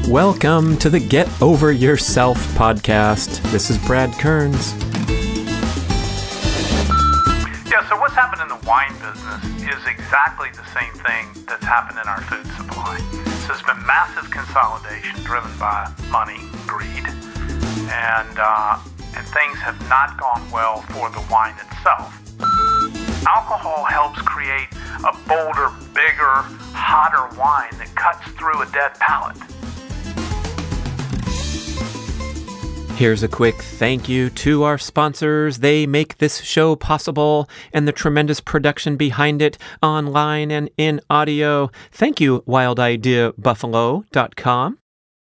Welcome to the Get Over Yourself podcast. This is Brad Kearns. Yeah, so what's happened in the wine business is exactly the same thing that's happened in our food supply. So there's been massive consolidation driven by money, greed, and things have not gone well for the wine itself. Alcohol helps create a bolder, bigger, hotter wine that cuts through a dead palate. Here's a quick thank you to our sponsors. They make this show possible and the tremendous production behind it online and in audio. Thank you, wildideabuffalo.com.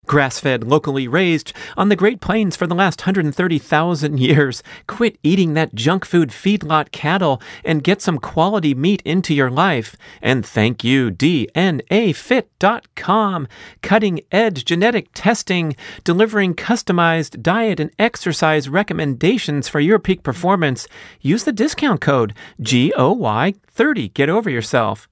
Grass-fed, locally raised on the Great Plains for the last 130,000 years. Quit eating that junk food feedlot cattle and get some quality meat into your life. And thank you, DNAfit.com. Cutting-edge genetic testing, delivering customized diet and exercise recommendations for your peak performance. Use the discount code GOY30. Get over yourself.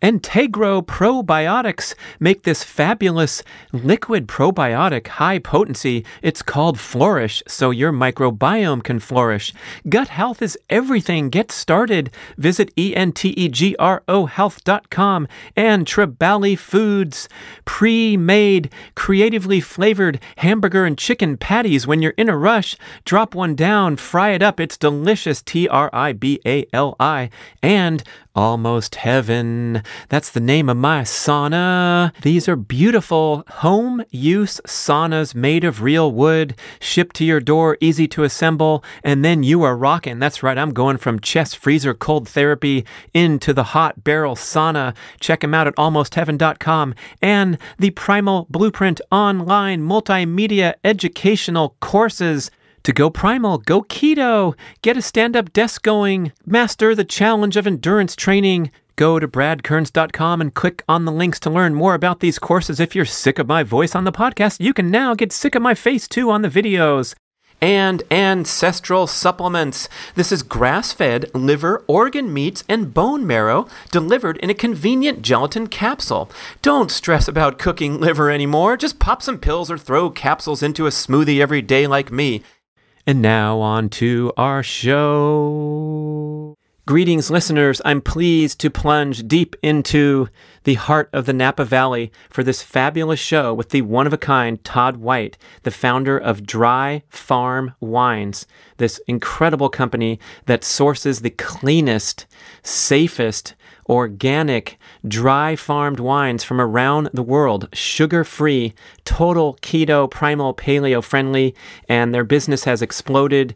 Integro Probiotics make this fabulous liquid probiotic high potency. It's called Flourish, so your microbiome can flourish. Gut health is everything. Get started. Visit entegrohealth.com. And Tribali Foods, pre-made, creatively flavored hamburger and chicken patties. When you're in a rush, drop one down, fry it up. It's delicious. Tribali. And Almost Heaven. That's the name of my sauna. These are beautiful home-use saunas made of real wood, shipped to your door, easy to assemble, and then you are rocking. That's right, I'm going from chest freezer cold therapy into the hot barrel sauna. Check them out at almostheaven.com. And the Primal Blueprint online multimedia educational courses. To go primal, go keto, get a stand-up desk going, master the challenge of endurance training. Go to bradkearns.com and click on the links to learn more about these courses. If you're sick of my voice on the podcast, you can now get sick of my face too on the videos. And ancestral supplements. This is grass-fed liver, organ meats, and bone marrow delivered in a convenient gelatin capsule. Don't stress about cooking liver anymore. Just pop some pills or throw capsules into a smoothie every day like me. And now on to our show. Greetings, listeners. I'm pleased to plunge deep into the heart of the Napa Valley for this fabulous show with the one-of-a-kind Todd White, the founder of Dry Farm Wines, this incredible company that sources the cleanest, safest, organic, dry-farmed wines from around the world, sugar-free, total keto, primal, paleo-friendly, and their business has exploded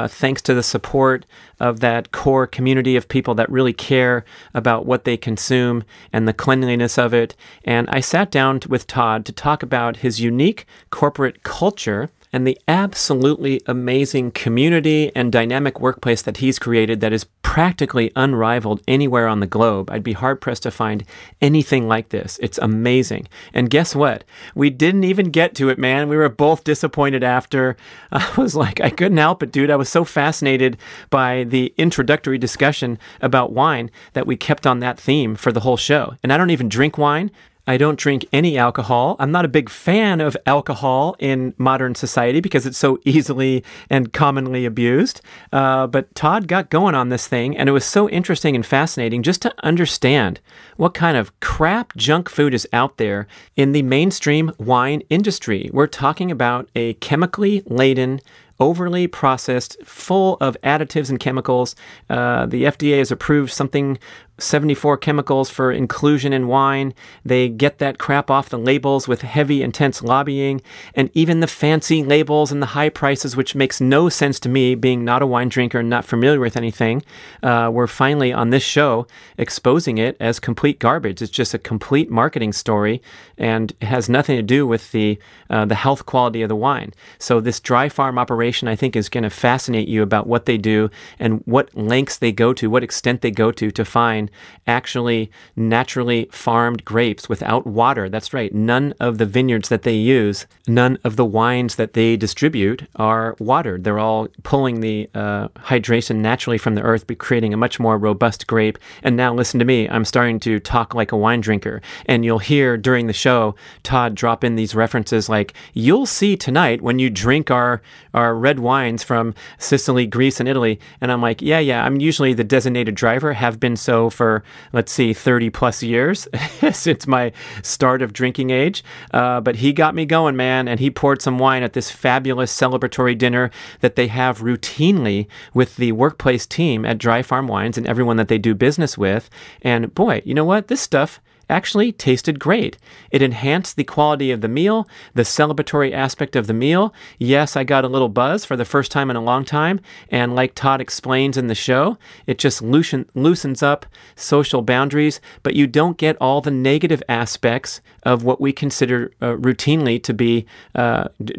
thanks to the support of that core community of people that really care about what they consume and the cleanliness of it. And I sat down with Todd to talk about his unique corporate culture and the absolutely amazing community and dynamic workplace that he's created that is practically unrivaled anywhere on the globe. I'd be hard-pressed to find anything like this. It's amazing. And guess what? We didn't even get to it, man. We were both disappointed after. I was like, I couldn't help it, dude. I was so fascinated by the introductory discussion about wine that we kept on that theme for the whole show. And I don't even drink wine. I don't drink any alcohol. I'm not a big fan of alcohol in modern society because it's so easily and commonly abused. But Todd got going on this thing, and it was so interesting and fascinating just to understand what kind of crap junk food is out there in the mainstream wine industry. We're talking about a chemically laden, overly processed, full of additives and chemicals. The FDA has approved something 74 chemicals for inclusion in wine. They get that crap off the labels with heavy, intense lobbying, and even the fancy labels and the high prices, which makes no sense to me, being not a wine drinker and not familiar with anything. We're finally on this show exposing it as complete garbage. It's just a complete marketing story, and it has nothing to do with the health quality of the wine. So this dry farm operation, I think, is going to fascinate you about what they do and what lengths they go to, what extent they go to find wine actually naturally farmed grapes without water. That's right. None of the vineyards that they use, none of the wines that they distribute are watered. They're all pulling the hydration naturally from the earth, but creating a much more robust grape. And now listen to me. I'm starting to talk like a wine drinker. And you'll hear during the show, Todd drop in these references like, you'll see tonight when you drink our red wines from Sicily, Greece, and Italy. And I'm like, yeah, I'm usually the designated driver, have been so for, let's see, 30 plus years since my start of drinking age. But he got me going, man, and he poured some wine at this fabulous celebratory dinner that they have routinely with the workplace team at Dry Farm Wines and everyone that they do business with. And boy, you know what? This stuff actually tasted great. It enhanced the quality of the meal, the celebratory aspect of the meal. Yes, I got a little buzz for the first time in a long time, and like Todd explains in the show, it just loosens up social boundaries, but you don't get all the negative aspects of what we consider routinely to be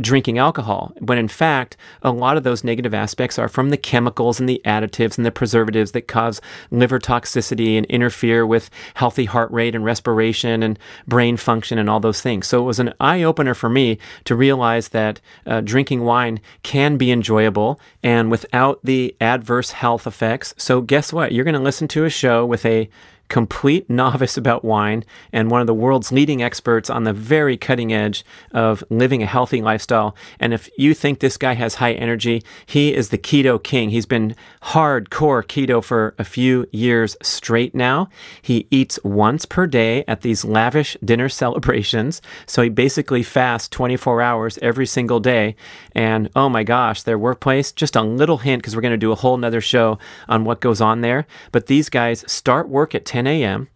drinking alcohol, when in fact, a lot of those negative aspects are from the chemicals and the additives and the preservatives that cause liver toxicity and interfere with healthy heart rate and respiration and brain function and all those things. So it was an eye-opener for me to realize that drinking wine can be enjoyable and without the adverse health effects. So guess what? You're going to listen to a show with a complete novice about wine and one of the world's leading experts on the very cutting edge of living a healthy lifestyle. And if you think this guy has high energy, he is the keto king. He's been hardcore keto for a few years straight now. He eats once per day at these lavish dinner celebrations. So he basically fasts 24 hours every single day. And oh my gosh, their workplace, just a little hint, because we're going to do a whole nother show on what goes on there. But these guys start work at 10 a.m.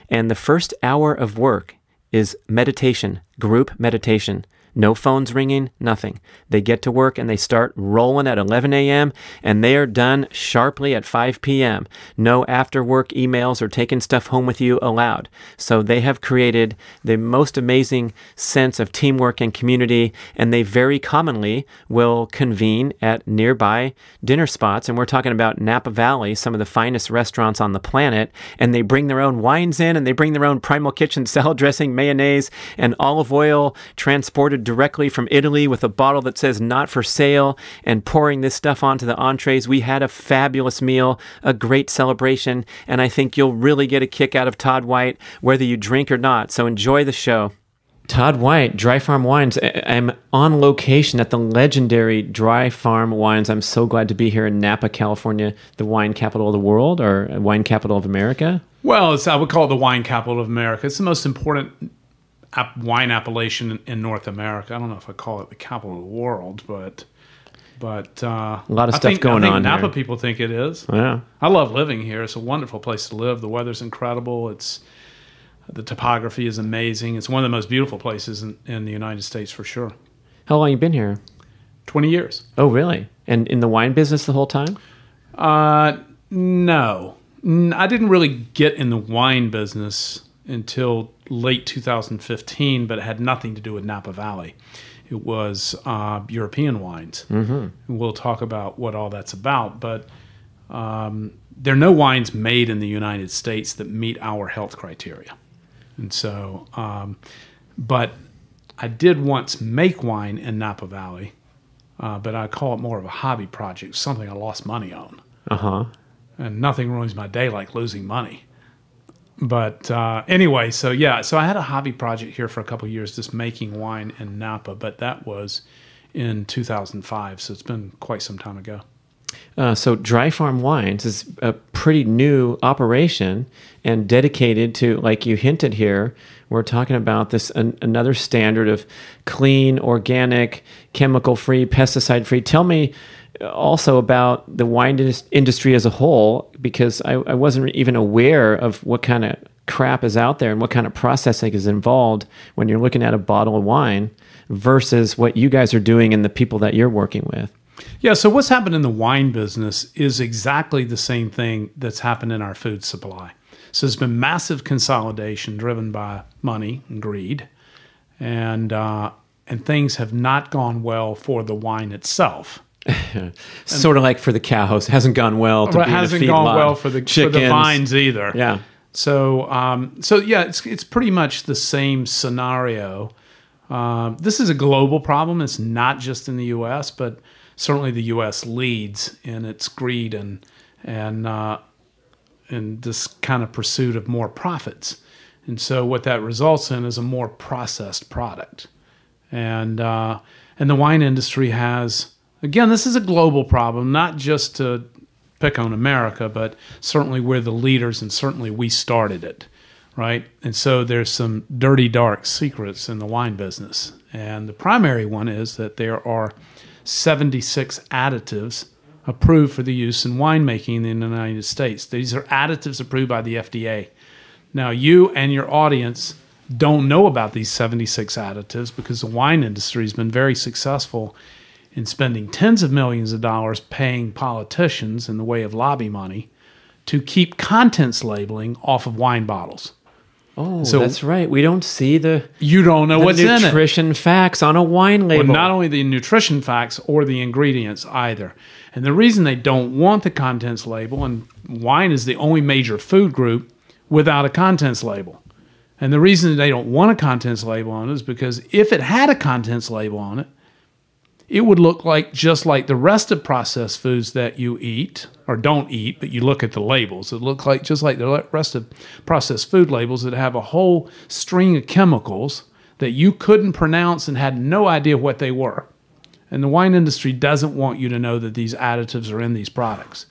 and the first hour of work is meditation, group meditation. No phones ringing, nothing. They get to work and they start rolling at 11 a.m. and they are done sharply at 5 p.m. No after work emails or taking stuff home with you allowed. So they have created the most amazing sense of teamwork and community, and they very commonly will convene at nearby dinner spots. And we're talking about Napa Valley, some of the finest restaurants on the planet, and they bring their own wines in and they bring their own Primal Kitchen salad dressing, mayonnaise, and olive oil transported directly from Italy with a bottle that says not for sale, and pouring this stuff onto the entrees. We had a fabulous meal, a great celebration, and I think you'll really get a kick out of Todd White, whether you drink or not. So enjoy the show. Todd White, Dry Farm Wines. I'm on location at the legendary Dry Farm Wines. I'm so glad to be here in Napa, California, the wine capital of the world, or wine capital of America. Well, I would call it the wine capital of America. It's the most important wine appellation in North America. I don't know if I call it the capital of the world, but a lot of stuff going on Napa here. People think it is. Yeah, I love living here. It's a wonderful place to live. The weather's incredible. The topography is amazing. It's one of the most beautiful places in the United States for sure. How long you been here? 20 years. Oh, really? And in the wine business the whole time? No. I didn't really get in the wine business until late 2015, but it had nothing to do with Napa Valley. It was European wines. Mm-hmm. We'll talk about what all that's about, but there are no wines made in the United States that meet our health criteria. And so, but I did once make wine in Napa Valley, but I call it more of a hobby project, something I lost money on. Uh-huh. And nothing ruins my day like losing money. But anyway, so I had a hobby project here for a couple of years, just making wine in Napa, but that was in 2005, so it's been quite some time ago. So Dry Farm Wines is a pretty new operation and dedicated to, like you hinted here, we're talking about this another standard of clean, organic, chemical-free, pesticide-free. Tell me also about the wine industry as a whole, because I wasn't even aware of what kind of crap is out there and what kind of processing is involved when you're looking at a bottle of wine versus what you guys are doing and the people that you're working with. Yeah, so what's happened in the wine business is exactly the same thing that's happened in our food supply. So there's been massive consolidation driven by money and greed, and things have not gone well for the wine itself. Sort of like for the cows, hasn't gone well to be in a hasn't feedlot. gone well for the vines either. Yeah. So yeah, it's pretty much the same scenario. This is a global problem. It's not just in the U.S., but certainly the U.S. leads in its greed and this kind of pursuit of more profits. And so what that results in is a more processed product. And the wine industry has, again, this is a global problem, not just to pick on America, but certainly we're the leaders and certainly we started it, right? And so there's some dirty, dark secrets in the wine business. And the primary one is that there are 76 additives approved for the use in winemaking in the United States. These are additives approved by the FDA. Now, you and your audience don't know about these 76 additives because the wine industry has been very successful in spending tens of millions of dollars paying politicians in the way of lobby money to keep contents labeling off of wine bottles. Oh, so that's right. We don't see you don't know what's in it. Nutrition facts on a wine label. Well, not only the nutrition facts or the ingredients either. And the reason they don't want the contents label, and wine is the only major food group without a contents label. And the reason they don't want a contents label on it is because if it had a contents label on it, it would look like just like the rest of processed foods that you eat or don't eat, but you look at the labels. It looks like just like the rest of processed food labels that have a whole string of chemicals that you couldn't pronounce and had no idea what they were. And the wine industry doesn't want you to know that these additives are in these products.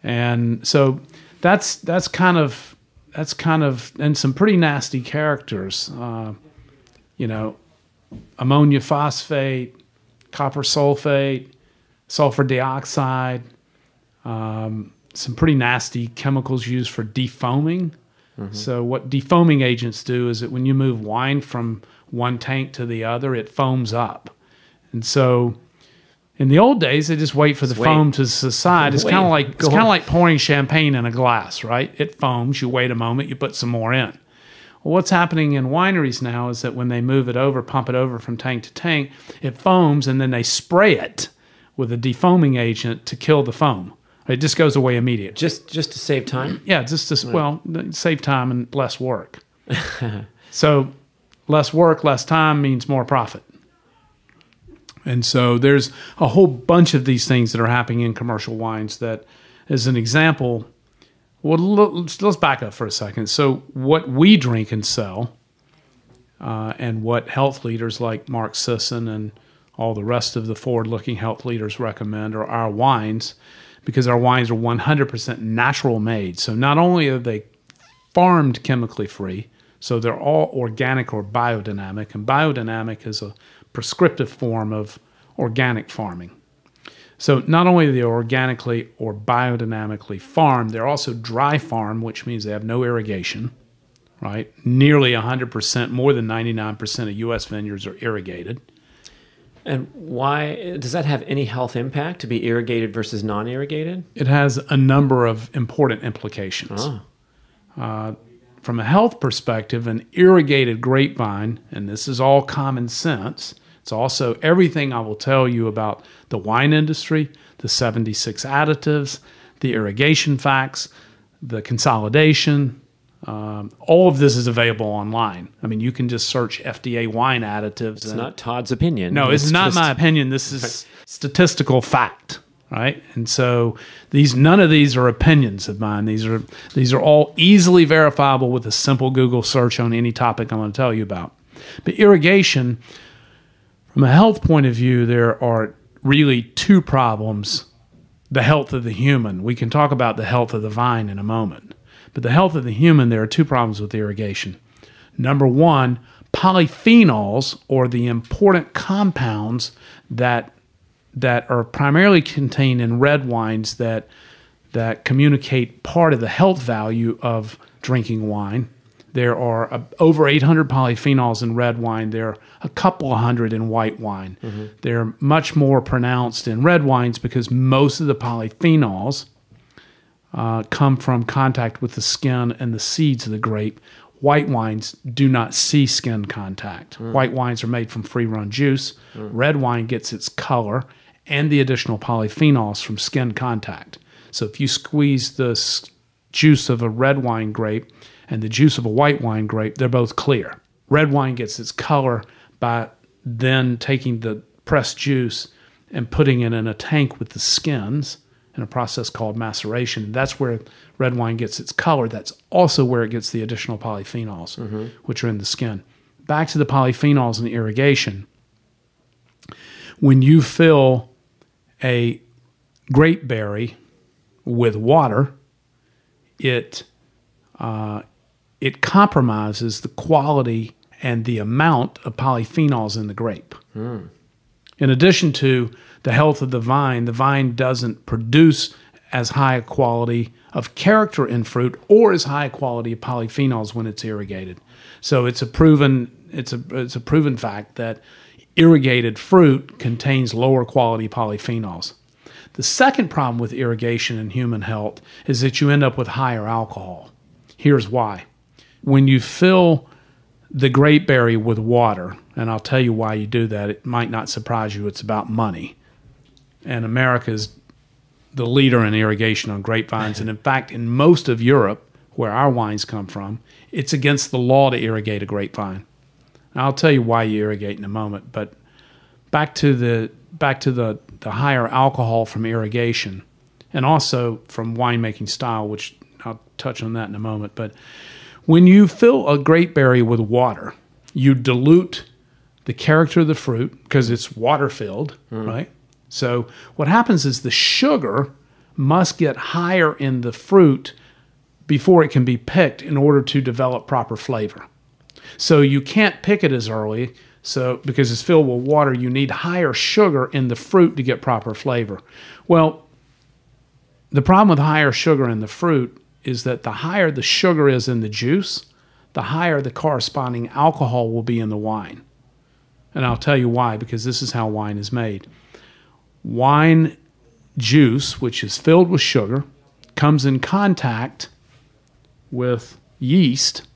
And so that's kind of and some pretty nasty characters. Ammonia phosphate, copper sulfate, sulfur dioxide, some pretty nasty chemicals used for defoaming. Mm-hmm. So what defoaming agents do is that when you move wine from one tank to the other, it foams up. And so in the old days, they just wait for the foam to subside. It's kind of like pouring champagne in a glass, right? It foams, you wait a moment, you put some more in. Well, what's happening in wineries now is that when they move it over, pump it over from tank to tank, it foams and then they spray it with a defoaming agent to kill the foam. It just goes away immediately. Just to save time? Yeah, save time and less work. So less work, less time means more profit. And so there's a whole bunch of these things that are happening in commercial wines that, as an example, well, let's back up for a second. So what we drink and sell and what health leaders like Mark Sisson and all the rest of the forward-looking health leaders recommend are our wines, because our wines are 100% natural made. So not only are they farmed chemically free, so they're all organic or biodynamic, and biodynamic is a prescriptive form of organic farming. So not only are they organically or biodynamically farmed, they're also dry farmed, which means they have no irrigation, right? Nearly 100%, more than 99% of U.S. vineyards are irrigated. And why does that have any health impact to be irrigated versus non-irrigated? It has a number of important implications. From a health perspective, an irrigated grapevine, and this is all common sense, it's also everything I will tell you about the wine industry, the 76 additives, the irrigation facts, the consolidation. All of this is available online. I mean, you can just search FDA wine additives. It's not Todd's opinion. No, it's not my opinion. This is statistical fact, right? And so none of these are opinions of mine. These are all easily verifiable with a simple Google search on any topic I'm going to tell you about. But irrigation, from a health point of view, there are really two problems. The health of the human. We can talk about the health of the vine in a moment. But the health of the human, there are two problems with irrigation. Number one, polyphenols, or the important compounds that are primarily contained in red wines that communicate part of the health value of drinking wine. There are over 800 polyphenols in red wine. There are a couple of hundred in white wine. Mm-hmm. They're much more pronounced in red wines because most of the polyphenols come from contact with the skin and the seeds of the grape. White wines do not see skin contact. White wines are made from free-run juice. Red wine gets its color and the additional polyphenols from skin contact. So if you squeeze the juice of a red wine grape and the juice of a white wine grape, they're both clear. Red wine gets its color by then taking the pressed juice and putting it in a tank with the skins in a process called maceration. That's where red wine gets its color. That's also where it gets the additional polyphenols, which are in the skin. Back to the polyphenols and irrigation. When you fill a grape berry with water, it compromises the quality and the amount of polyphenols in the grape. In addition to the health of the vine doesn't produce as high a quality of character in fruit or as high a quality of polyphenols when it's irrigated. So it's a proven fact that irrigated fruit contains lower quality polyphenols. The second problem with irrigation in human health is that you end up with higher alcohol. Here's why. When you fill the grapeberry with water, and I'll tell you why you do that, it might not surprise you, it's about money. And America is the leader in irrigation on grapevines. And in fact, in most of Europe, where our wines come from, it's against the law to irrigate a grapevine. And I'll tell you why you irrigate in a moment, but back to the higher alcohol from irrigation, and also from winemaking style, which I'll touch on that in a moment. But when you fill a grapeberry with water, you dilute the character of the fruit because it's water-filled, right? So what happens is the sugar must get higher in the fruit before it can be picked in order to develop proper flavor. So you can't pick it as early, so because it's filled with water, you need higher sugar in the fruit to get proper flavor. Well, the problem with higher sugar in the fruit is that the higher the sugar is in the juice, the higher the corresponding alcohol will be in the wine. And I'll tell you why, because this is how wine is made. Wine juice, which is filled with sugar, comes in contact with yeast,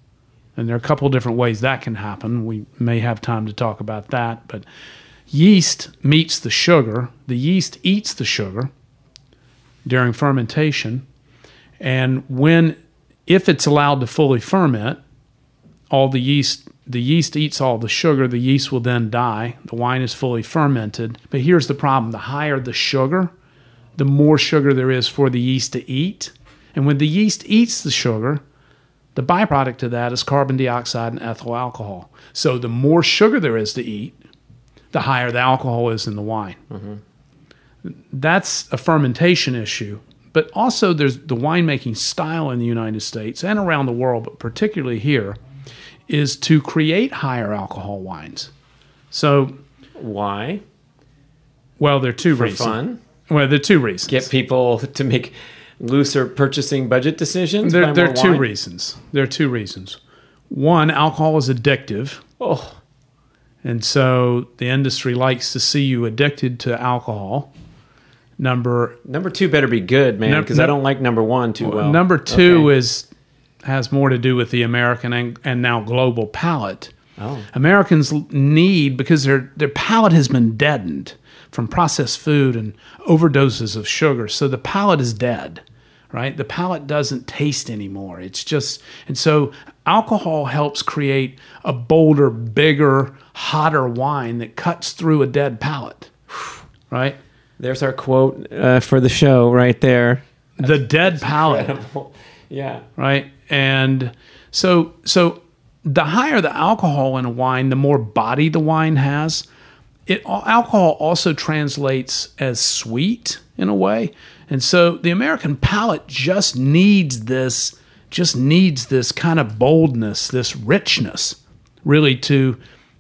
and there are a couple different ways that can happen. We may have time to talk about that, but yeast meets the sugar. The yeast eats the sugar during fermentation, and if it's allowed to fully ferment, the yeast eats all the sugar, the yeast will then die. The wine is fully fermented. But here's the problem. The higher the sugar, the more sugar there is for the yeast to eat. And when the yeast eats the sugar, the byproduct of that is carbon dioxide and ethyl alcohol. So the more sugar there is to eat, the higher the alcohol is in the wine. That's a fermentation issue. But also there's the winemaking style in the United States and around the world, but particularly here, is to create higher alcohol wines. So why? Well, there are two reasons. For fun? Well, there are two reasons. Get people to make looser purchasing budget decisions? There are two reasons. There are two reasons. One, alcohol is addictive. Oh. And so the industry likes to see you addicted to alcohol. Number two better be good, man, because I don't like number one too well. Number two has more to do with the American and now global palate. Oh. Americans need, because their palate has been deadened from processed food and overdoses of sugar, so the palate is dead, right? The palate doesn't taste anymore. It's just, and so alcohol helps create a bolder, bigger, hotter wine that cuts through a dead palate, right? There's our quote for the show right there. The dead palate. Incredible. Yeah. Right? And so the higher the alcohol in a wine, the more body the wine has. Alcohol also translates as sweet in a way. And so the American palate just needs this kind of boldness, this richness, really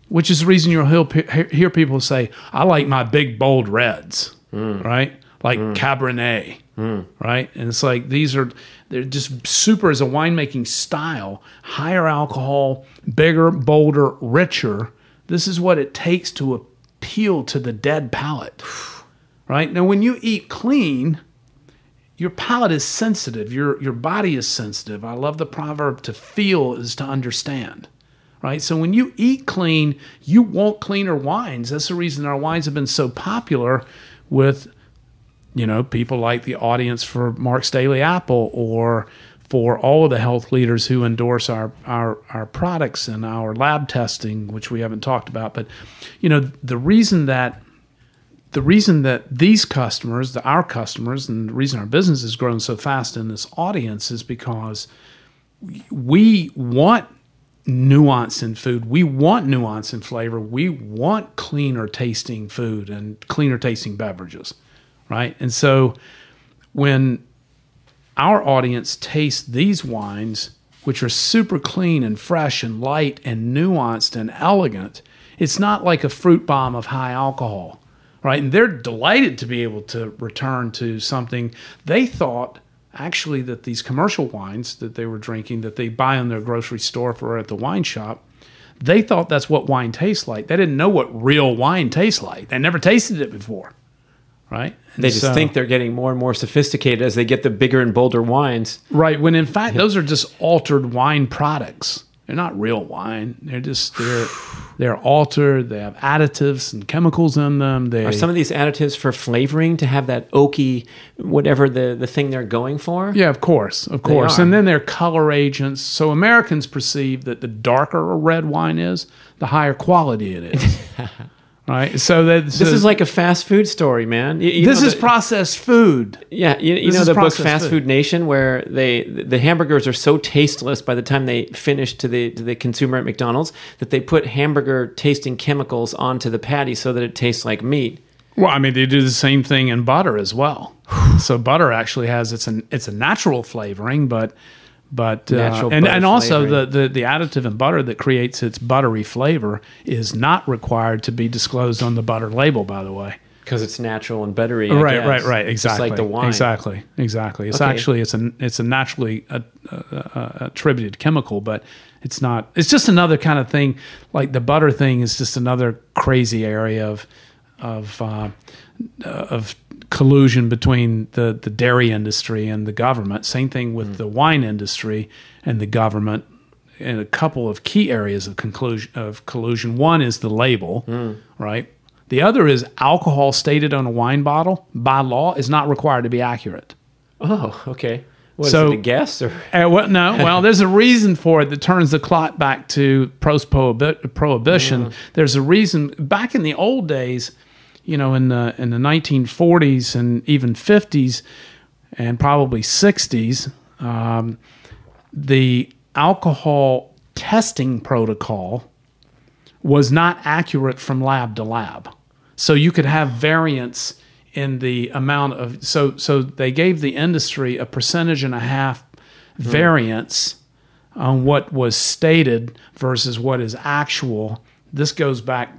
which is the reason you'll hear people say, I like my big, bold reds, right? Like Cabernet, right? And it's like they're just super as a winemaking style, higher alcohol, bigger, bolder, richer. This is what it takes to appeal to the dead palate, right? Now, when you eat clean, your palate is sensitive. Your body is sensitive. I love the proverb, to feel is to understand, right? So when you eat clean, you want cleaner wines. That's the reason our wines have been so popular. with, people like the audience for Mark's Daily Apple, or for all of the health leaders who endorse our products and our lab testing, which we haven't talked about. But, the reason that these customers, our customers, and the reason our business has grown so fast in this audience is because we want nuance in food. We want nuance in flavor. We want cleaner tasting food and cleaner tasting beverages, right? And so when our audience tastes these wines, which are super clean and fresh and light and nuanced and elegant, it's not like a fruit bomb of high alcohol, right? And they're delighted to be able to return to something they thought actually that these commercial wines that they were drinking, that they buy in their grocery store or at the wine shop, they thought that's what wine tastes like. They didn't know what real wine tastes like. They never tasted it before, right? And they just think they're getting more and more sophisticated as they get the bigger and bolder wines. Right, when in fact those are just altered wine products. They're not real wine. They're altered. They have additives and chemicals in them. Are some of these additives for flavoring to have that oaky, whatever the thing they're going for? Yeah, of course. And then they're color agents. So Americans perceive that the darker a red wine is, the higher quality it is. Right, so this is like a fast food story, man. This is processed food. Yeah, you know the book Fast Food Nation, where the hamburgers are so tasteless by the time they finish to the consumer at McDonald's that they put hamburger tasting chemicals onto the patty so that it tastes like meat. Well, I mean, they do the same thing in butter as well. So butter actually has it's a natural flavoring, but and also the additive in butter that creates its buttery flavor is not required to be disclosed on the butter label, by the way, because it's natural and buttery. Right, exactly. Just like the wine. Exactly. It's actually it's a naturally attributed chemical, but it's not. It's just another kind of thing. Like the butter thing is just another crazy area of collusion between the dairy industry and the government. Same thing with the wine industry and the government in a couple of key areas of collusion. One is the label, right? The other is alcohol stated on a wine bottle by law is not required to be accurate. Oh, okay. Was it a guess? Or? Well, there's a reason for it that turns the clock back to post-prohibition. There's a reason. Back in the old days, in the 1940s and even 50s and probably 60s, the alcohol testing protocol was not accurate from lab to lab. So you could have variance in the amount of... So they gave the industry a 1.5% variance on what was stated versus what is actual. This goes back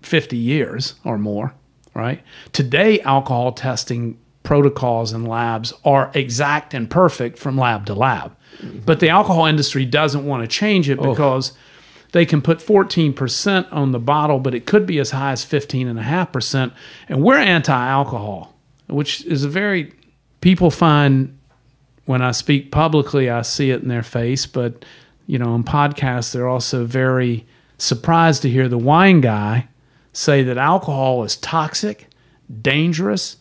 50 years or more. Right? Today, alcohol testing protocols and labs are exact and perfect from lab to lab. But the alcohol industry doesn't want to change it because they can put 14% on the bottle, but it could be as high as 15.5%. And we're anti-alcohol, which is people find when I speak publicly, I see it in their face. But, on podcasts, they're also very surprised to hear the wine guy say that alcohol is toxic, dangerous,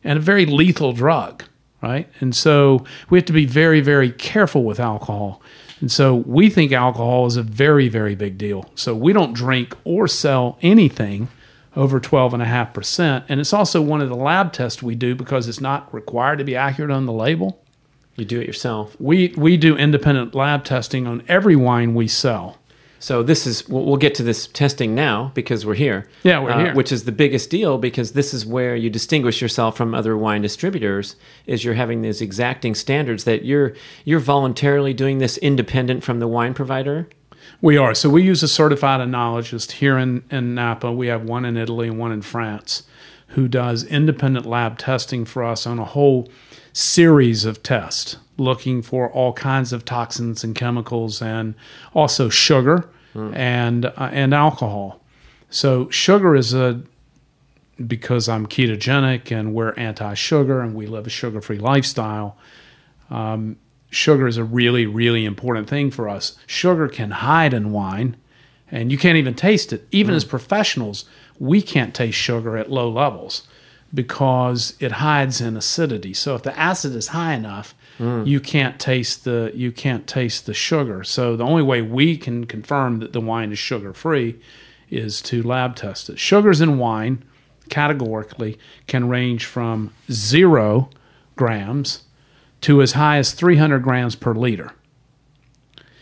and a very lethal drug, right? And so we have to be very, very careful with alcohol. And so we think alcohol is a very, very big deal. So we don't drink or sell anything over 12.5%. And it's also one of the lab tests we do because it's not required to be accurate on the label. You do it yourself. We do independent lab testing on every wine we sell. So we'll get to this testing now because we're here. Yeah, we're here. Which is the biggest deal because this is where you distinguish yourself from other wine distributors is you're having these exacting standards that you're voluntarily doing this independent from the wine provider. We are. So we use a certified enologist here in Napa. We have one in Italy and one in France who does independent lab testing for us on a whole series of tests, looking for all kinds of toxins and chemicals and also sugar and alcohol. So sugar is because I'm ketogenic and we're anti-sugar and we live a sugar-free lifestyle, sugar is a really, really important thing for us. Sugar can hide in wine and you can't even taste it. Even as professionals, we can't taste sugar at low levels. because it hides in acidity. So if the acid is high enough, you can't taste the sugar. So the only way we can confirm that the wine is sugar-free is to lab test it. Sugars in wine, categorically, can range from 0 grams to as high as 300 grams per liter.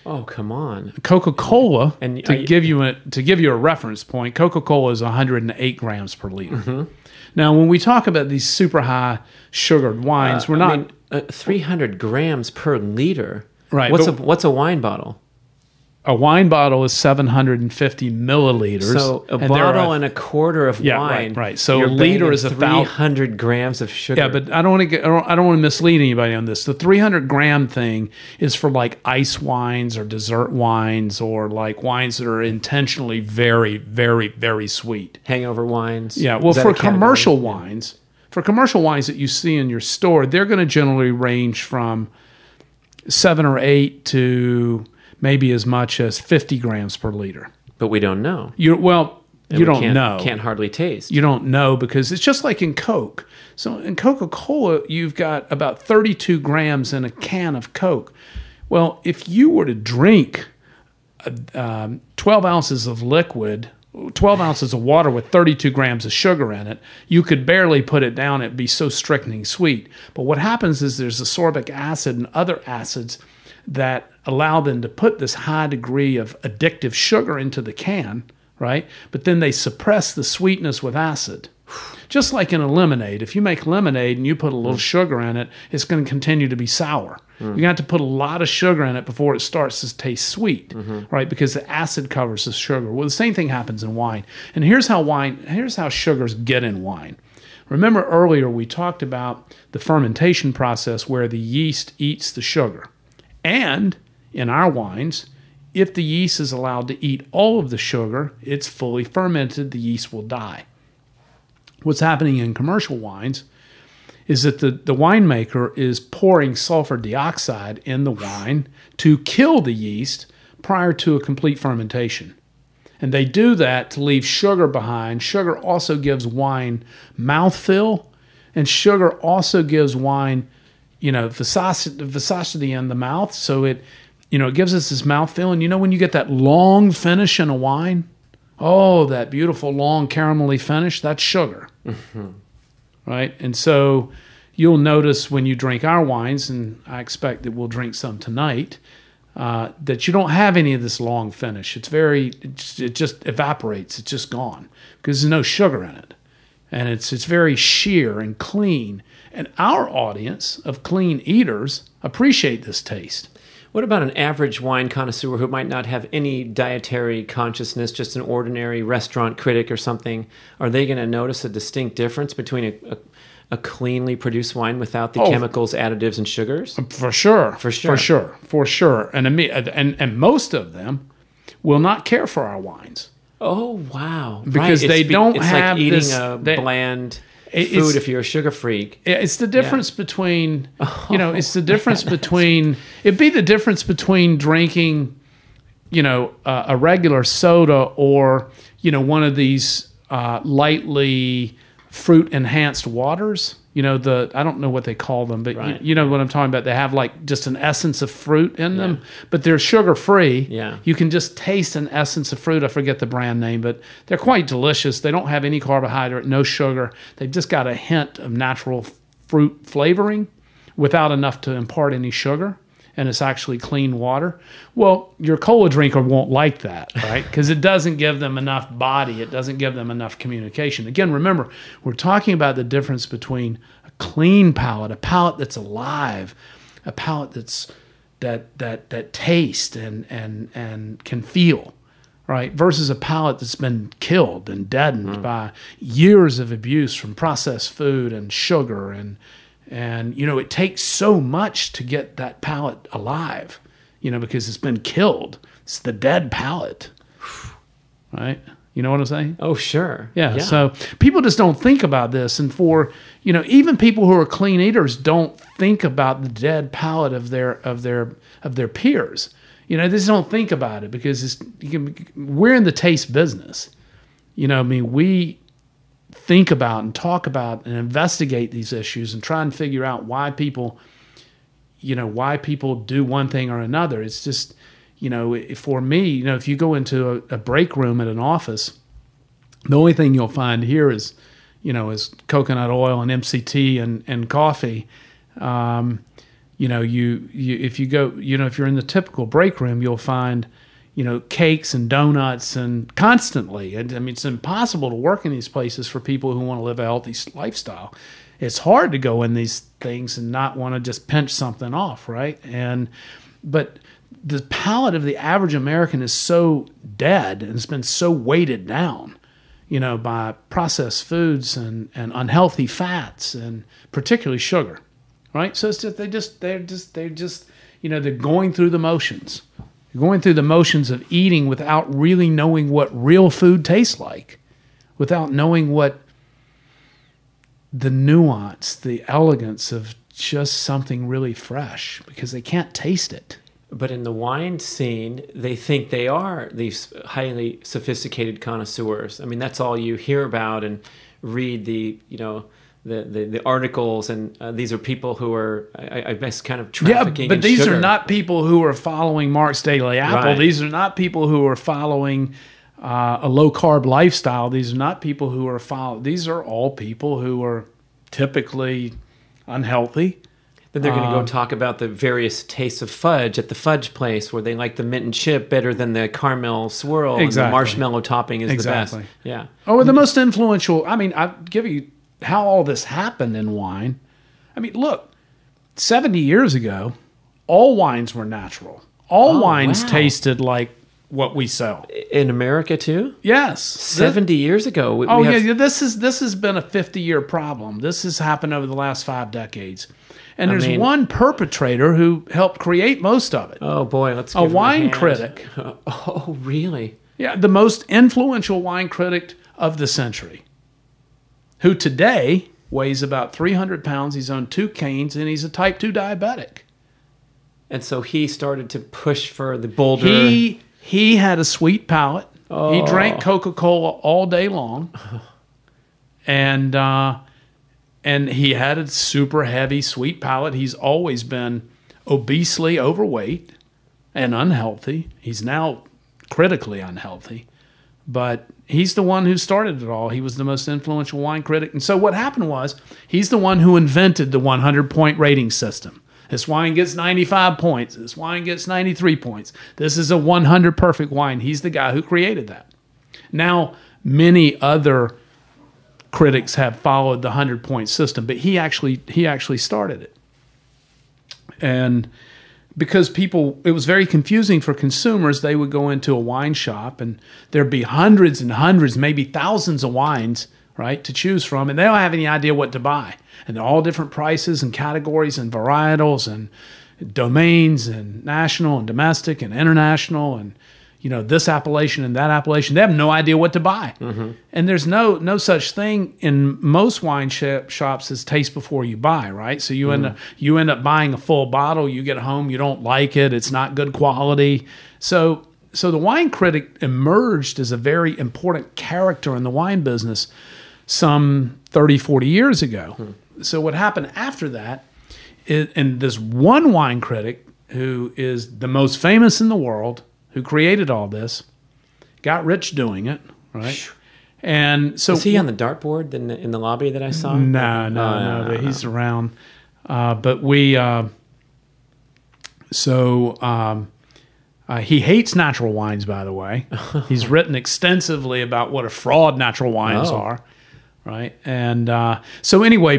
Oh, come on. Coca-Cola, And to give you a reference point, Coca-Cola is 108 grams per liter. Now, when we talk about these super high sugared wines, we're not 300 grams per liter. Right, What's a wine bottle? a wine bottle is 750 milliliters. So a bottle and a quarter of wine. Right. So a liter is 300 grams of sugar. Yeah, but I don't want to mislead anybody on this. The 300 gram thing is for like ice wines or dessert wines or like wines that are intentionally very, very, very sweet. Hangover wines. Yeah. Well, for commercial wines, that you see in your store, they're going to generally range from 7 or 8 to maybe as much as 50 grams per liter. But we don't know. You don't know. Can't hardly taste. You don't know because it's just like in Coke. So in Coca-Cola, you've got about 32 grams in a can of Coke. Well, if you were to drink 12 ounces of liquid, 12 ounces of water with 32 grams of sugar in it, you could barely put it down. It'd be so strychnine sweet. But what happens is there's ascorbic acid and other acids that allow them to put this high degree of addictive sugar into the can, right? But then they suppress the sweetness with acid. Just like in a lemonade. If you make lemonade and you put a little sugar in it, it's going to continue to be sour. You're going to have to put a lot of sugar in it before it starts to taste sweet, right? Because the acid covers the sugar. Well, the same thing happens in wine. And here's how sugars get in wine. Remember earlier we talked about the fermentation process where the yeast eats the sugar. And in our wines, if the yeast is allowed to eat all of the sugar, it's fully fermented, the yeast will die. What's happening in commercial wines is that the winemaker is pouring sulfur dioxide in the wine to kill the yeast prior to a complete fermentation. And they do that to leave sugar behind. Sugar also gives wine mouthfeel, and sugar also gives wine viscosity in the mouth, so it gives us this mouthfeel. And when you get that long finish in a wine, that beautiful long caramelly finish, that's sugar, right? And so you'll notice when you drink our wines, and I expect that we'll drink some tonight, that you don't have any of this long finish. It just evaporates. It's just gone because there's no sugar in it, and it's very sheer and clean. And our audience of clean eaters appreciate this taste. What about an average wine connoisseur who might not have any dietary consciousness, just an ordinary restaurant critic or something? Are they going to notice a distinct difference between a cleanly produced wine without the chemicals, additives, and sugars? For sure. And most of them will not care for our wines. Oh, wow. Because they don't have it's like eating a bland food if you're a sugar freak. It's the difference between, it's the difference between, it'd be the difference between drinking, a regular soda or, one of these lightly fruit enhanced waters. I don't know what they call them, but right. you know what I'm talking about. They have like just an essence of fruit in them, but they're sugar free. Yeah. You can just taste an essence of fruit. I forget the brand name, but they're quite delicious. They don't have any carbohydrate, no sugar. They've just got a hint of natural fruit flavoring without enough to impart any sugar. And it's actually clean water. Well, your cola drinker won't like that, right? Because it doesn't give them enough body. It doesn't give them enough communication. Again, remember, we're talking about the difference between a clean palate, a palate that's alive, a palate that tastes and can feel, right? Versus a palate that's been killed and deadened by years of abuse from processed food and sugar and it takes so much to get that palate alive, because it's been killed. It's the dead palate, right? You know what I'm saying? Oh, sure. Yeah. So people just don't think about this. And for, even people who are clean eaters don't think about the dead palate of their peers. They just don't think about it because we're in the taste business. think about and talk about and investigate these issues and try and figure out why people do one thing or another. It's just, for me, if you go into a break room at an office, the only thing you'll find here is coconut oil and MCT and coffee. If you're in the typical break room, you'll find, cakes and donuts and constantly. And I mean, it's impossible to work in these places for people who want to live a healthy lifestyle. It's hard to go in these things and not want to just pinch something off, right? But the palate of the average American is so dead and it's been so weighted down, by processed foods and unhealthy fats and particularly sugar, right? So it's just they're going through the motions. You're going through the motions of eating without really knowing what real food tastes like, without knowing what the nuance, the elegance of just something really fresh, because they can't taste it. But in the wine scene, they think they are these highly sophisticated connoisseurs. I mean, that's all you hear about and read the articles, and these are people who are, I guess, kind of trafficking. Yeah, but these sugar. are not people who are following Mark's Daily Apple. Right. These are not people who are following a low carb lifestyle. These are not people who are These are all people who are typically unhealthy. Then they're going to go talk about the various tastes of fudge at the fudge place, where they like the mint and chip better than the caramel swirl. Exactly. And the marshmallow topping is Exactly. the best. Yeah. Oh, the most influential. I mean, I'll give you how all this happened in wine. I mean, look, 70 years ago, all wines were natural. All wines tasted like what we sell. In America, too? Yes. 70 years ago. This has been a 50-year problem. This has happened over the last 5 decades. And there's one perpetrator who helped create most of it. Oh, boy. Let's give a him wine hand. critic. Oh, really? Yeah, the most influential wine critic of the century, who today weighs about 300 pounds. He's on 2 canes, and he's a type 2 diabetic. And so he started to push for the bolder... He had a sweet palate. Oh. He drank Coca-Cola all day long. And he had a super heavy, sweet palate. He's always been obesely overweight and unhealthy. He's now critically unhealthy. But he's the one who started it all. He was the most influential wine critic. And so what happened was, he's the one who invented the 100-point rating system. This wine gets 95 points. This wine gets 93 points. This is a 100 perfect wine. He's the guy who created that. Now, many other critics have followed the 100-point system, but he actually started it. And because it was very confusing for consumers, they would go into a wine shop and there'd be hundreds and hundreds, maybe thousands of wines, right, to choose from, and they don't have any idea what to buy. And they're all different prices and categories and varietals and domains and national and domestic and international and, this appellation and that appellation. They have no idea what to buy. Mm-hmm. And there's no such thing in most wine shops as taste before you buy, right? So you end up buying a full bottle, you get home, you don't like it, it's not good quality. So the wine critic emerged as a very important character in the wine business some 30, 40 years ago. Hmm. So what happened after that and this one wine critic who is the most famous in the world, who created all this, got rich doing it, right? And so is he on the dartboard in the lobby that I saw? No, but he's around. He hates natural wines, by the way. He's written extensively about what a fraud natural wines are, right? And so anyway,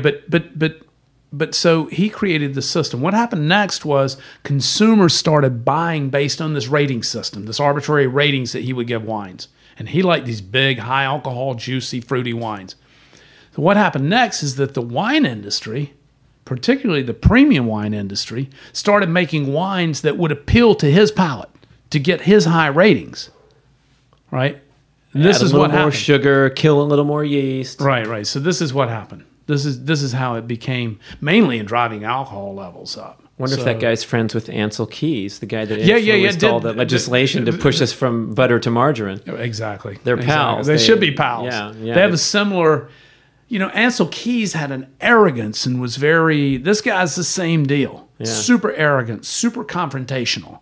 but so he created the system. What happened next was consumers started buying based on this rating system, this arbitrary ratings that he would give wines. And he liked these big, high alcohol, juicy, fruity wines. So what happened next is that the wine industry, particularly the premium wine industry, started making wines that would appeal to his palate to get his high ratings, right? This is what happened. More sugar, kill a little more yeast. Right. So this is what happened. This is how it became, mainly in driving alcohol levels up, Wonder if So- that guy's friends with Ansel Keys, the guy that Yeah, influenced all the did- legislation to push us from butter to margarine. Exactly. They're pals. They should be pals. Yeah, yeah. They have a similar, Ansel Keys had an arrogance and was this guy's the same deal. Yeah. Super arrogant, super confrontational.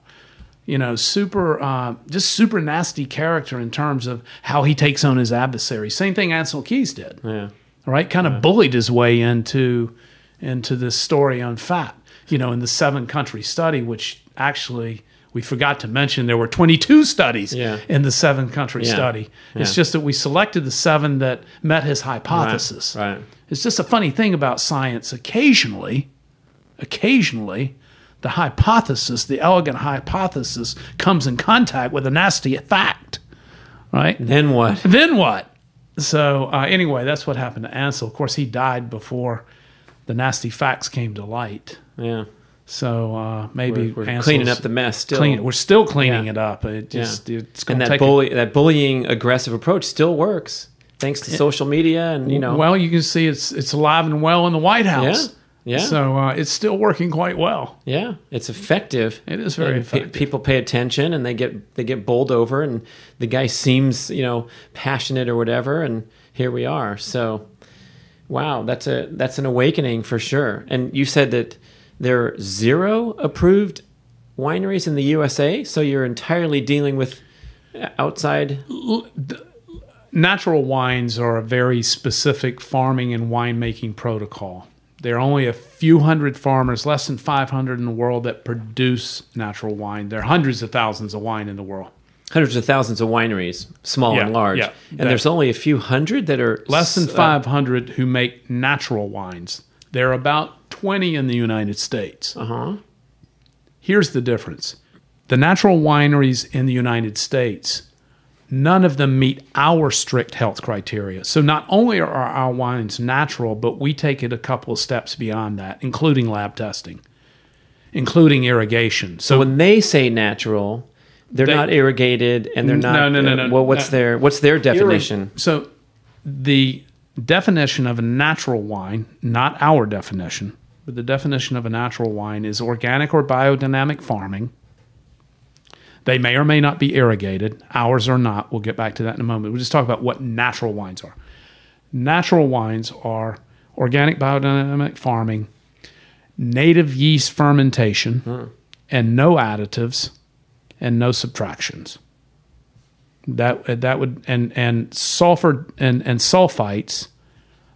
Just super nasty character in terms of how he takes on his adversary. Same thing Ansel Keys did. Yeah. Right? Kind of bullied his way into this story on fat. In the 7-country study, which actually we forgot to mention, there were 22 studies in the 7-country study. It's just that we selected the 7 that met his hypothesis. Right. It's just a funny thing about science. Occasionally, the hypothesis, the elegant hypothesis, comes in contact with a nasty fact. Right? Then what? Then what? So anyway, that's what happened to Ansel. Of course, he died before the nasty facts came to light. Yeah. So maybe We're Ansel's cleaning up the mess still. We're still cleaning it up. It's going And to take. that bullying, aggressive approach still works thanks to social media and Well, you can see it's alive and well in the White House. Yeah. So it's still working quite well. Yeah, it's effective. It is very effective. People pay attention and they get bowled over, and the guy seems passionate or whatever, and here we are. So, wow, that's an awakening for sure. And you said that there are 0 approved wineries in the USA, so you're entirely dealing with outside. Natural wines are a very specific farming and winemaking protocol. There are only a few hundred farmers, less than 500 in the world, that produce natural wine. There are hundreds of thousands of wine in the world. Hundreds of thousands of wineries, small and large. Yeah, and there's only a few hundred that are less than 500 who make natural wines. There are about 20 in the United States. Here's the difference. The natural wineries in the United States, none of them meet our strict health criteria. So not only are our wines natural, but we take it a couple of steps beyond that, including lab testing, including irrigation. So when they say natural, they're not irrigated, and they're not. No. Well, what's their definition? So the definition of a natural wine, not our definition, but the definition of a natural wine is organic or biodynamic farming. They may or may not be irrigated. Ours are not. We'll get back to that in a moment. We'll just talk about what natural wines are. Natural wines are organic biodynamic farming, native yeast fermentation, and no additives and no subtractions. That would and sulfur and sulfites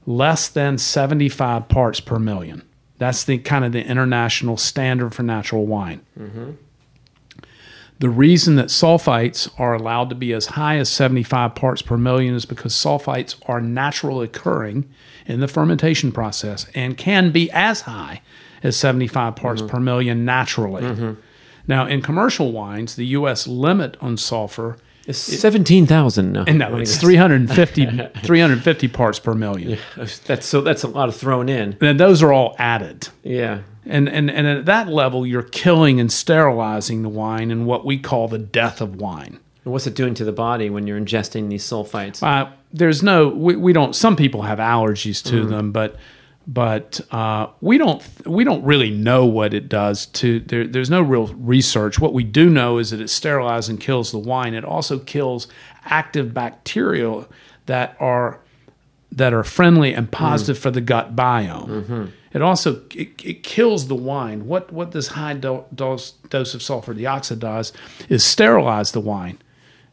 less than 75 parts per million. That's the kind of the international standard for natural wine. The reason that sulfites are allowed to be as high as 75 parts per million is because sulfites are naturally occurring in the fermentation process and can be as high as 75 parts per million naturally. Now, in commercial wines, the U.S. limit on sulfur It's 17,000. No, it's 350 parts per million. Yeah, that's a lot of thrown in. And those are all added. Yeah. And at that level, you're killing and sterilizing the wine in what we call the death of wine. And what's it doing to the body when you're ingesting these sulfites? We don't. Some people have allergies to them, but we don't really know what it does to. There's no real research. What we do know is that it sterilizes and kills the wine. It also kills active bacteria that are friendly and positive for the gut biome. It also it kills the wine. What this high dose of sulfur dioxide does is sterilize the wine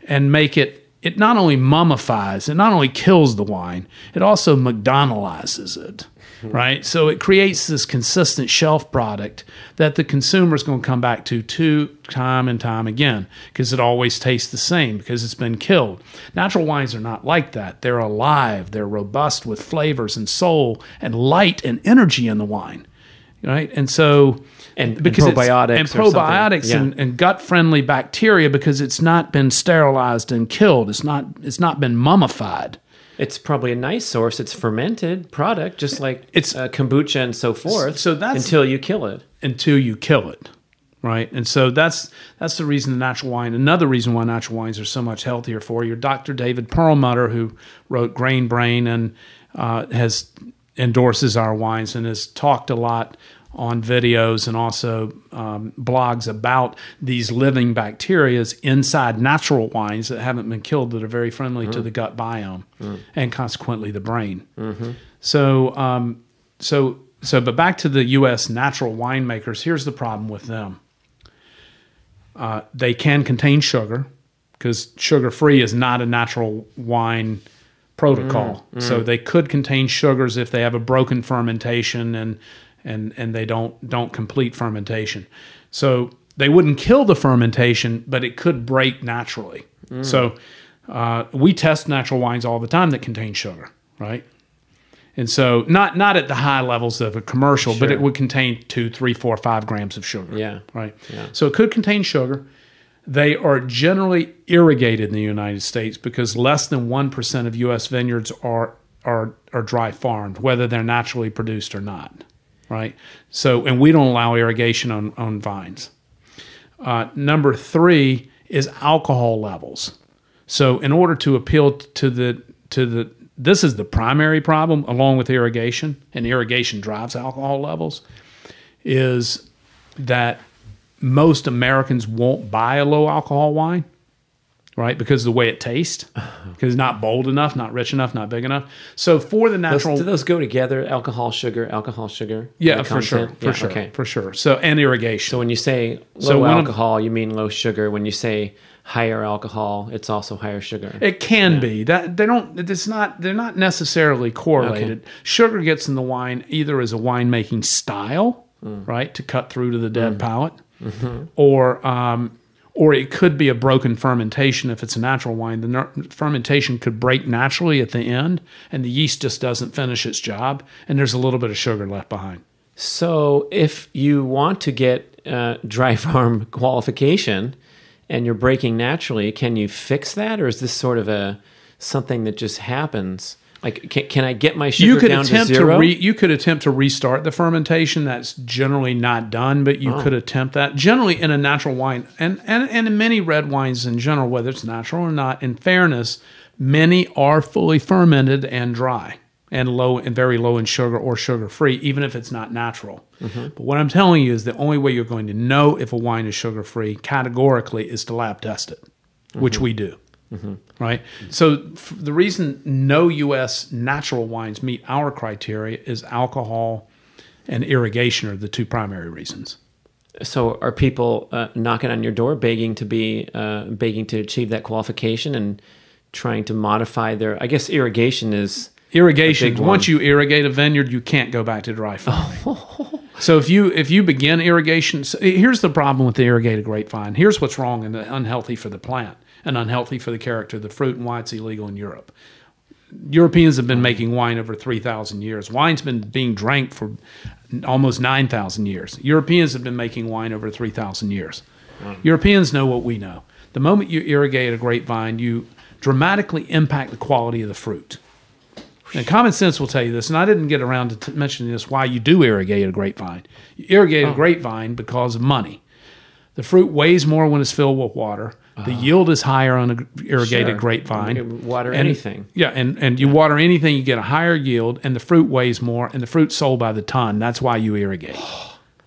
and make it. It not only mummifies, it not only kills the wine, it also McDonaldizes it, right? So it creates this consistent shelf product that the consumer is going to come back to time and time again because it always tastes the same because it's been killed. Natural wines are not like that. They're alive. They're robust with flavors and soul and light and energy in the wine, right? And so... And probiotics. And gut-friendly bacteria because it's not been sterilized and killed. It's not been mummified. It's probably a nice source. It's fermented product, just like it's kombucha and so forth. So that's until you kill it. Until you kill it, right? And so that's the reason the natural wine. Another reason why natural wines are so much healthier for you. Dr. David Perlmutter, who wrote Grain Brain and endorses our wines and has talked a lot on videos and also blogs about these living bacteria inside natural wines that haven't been killed that are very friendly to the gut biome and consequently the brain. So but back to the U.S. natural winemakers, here's the problem with them. They can contain sugar because sugar-free is not a natural wine protocol. So they could contain sugars if they have a broken fermentation and they don't complete fermentation. So they wouldn't kill the fermentation, but it could break naturally. So we test natural wines all the time that contain sugar, right? And so not at the high levels of a commercial, but it would contain 2, 3, 4, 5 grams of sugar. Yeah. Right. Yeah. So it could contain sugar. They are generally irrigated in the United States because less than 1% of U.S. vineyards are dry farmed, whether they're naturally produced or not. Right. So, and we don't allow irrigation on vines. Number 3 is alcohol levels. So in order to appeal to the this is the primary problem, along with irrigation, and irrigation drives alcohol levels, is that most Americans won't buy a low alcohol wine, right? Because of the way it tastes, because it's not bold enough, not rich enough, not big enough. So for the natural... Do those go together, alcohol, sugar? Yeah, for sure, for sure. So, and irrigation. So when you say low alcohol, you mean low sugar. When you say higher alcohol, it's also higher sugar. It can be that they're not necessarily correlated. Okay. Sugar gets in the wine either as a winemaking style, right, to cut through to the dead palate, or it could be a broken fermentation. If it's a natural wine, the fermentation could break naturally at the end, and the yeast just doesn't finish its job, and there's a little bit of sugar left behind. So if you want to get dry farm qualification, and you're breaking naturally, can you fix that, or is this sort of something that just happens? Like, can I get my sugar down to zero? You could attempt to restart the fermentation. That's generally not done, but you could attempt that. Generally, in a natural wine, and in many red wines in general, whether it's natural or not, in fairness, many are fully fermented and dry and very low in sugar or sugar-free, even if it's not natural. But what I'm telling you is the only way you're going to know if a wine is sugar-free categorically is to lab test it, which we do. Right? So the reason no U.S. natural wines meet our criteria is alcohol and irrigation are the 2 primary reasons. So are people knocking on your door begging to achieve that qualification and trying to modify their... I guess irrigation is... Irrigation. Once you irrigate a vineyard, you can't go back to dry farming. So if you begin irrigation... So here's the problem with the irrigated grapevine. Here's what's wrong and unhealthy for the plant and unhealthy for the character of the fruit and why it's illegal in Europe. Europeans have been making wine over 3,000 years. Wine's been being drank for almost 9,000 years. Europeans have been making wine over 3,000 years. Europeans know what we know. The moment you irrigate a grapevine, you dramatically impact the quality of the fruit. And common sense will tell you this, and I didn't get around to mentioning this, why you do irrigate a grapevine. You irrigate a grapevine because of money. The fruit weighs more when it's filled with water. The yield is higher on an irrigated grapevine. You can water anything. Yeah, and you water anything, you get a higher yield, and the fruit weighs more, and the fruit's sold by the ton. That's why you irrigate.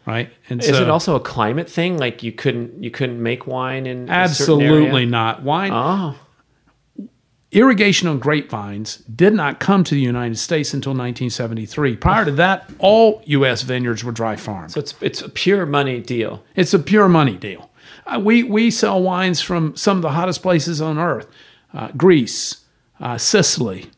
Right? And is it also a climate thing? Like you couldn't make wine in absolutely a certain area? Not. Wine. Irrigation on grapevines did not come to the United States until 1973. Prior to that, all U.S. vineyards were dry farmed. So it's a pure money deal. It's a pure money deal. We sell wines from some of the hottest places on earth: Greece, Sicily,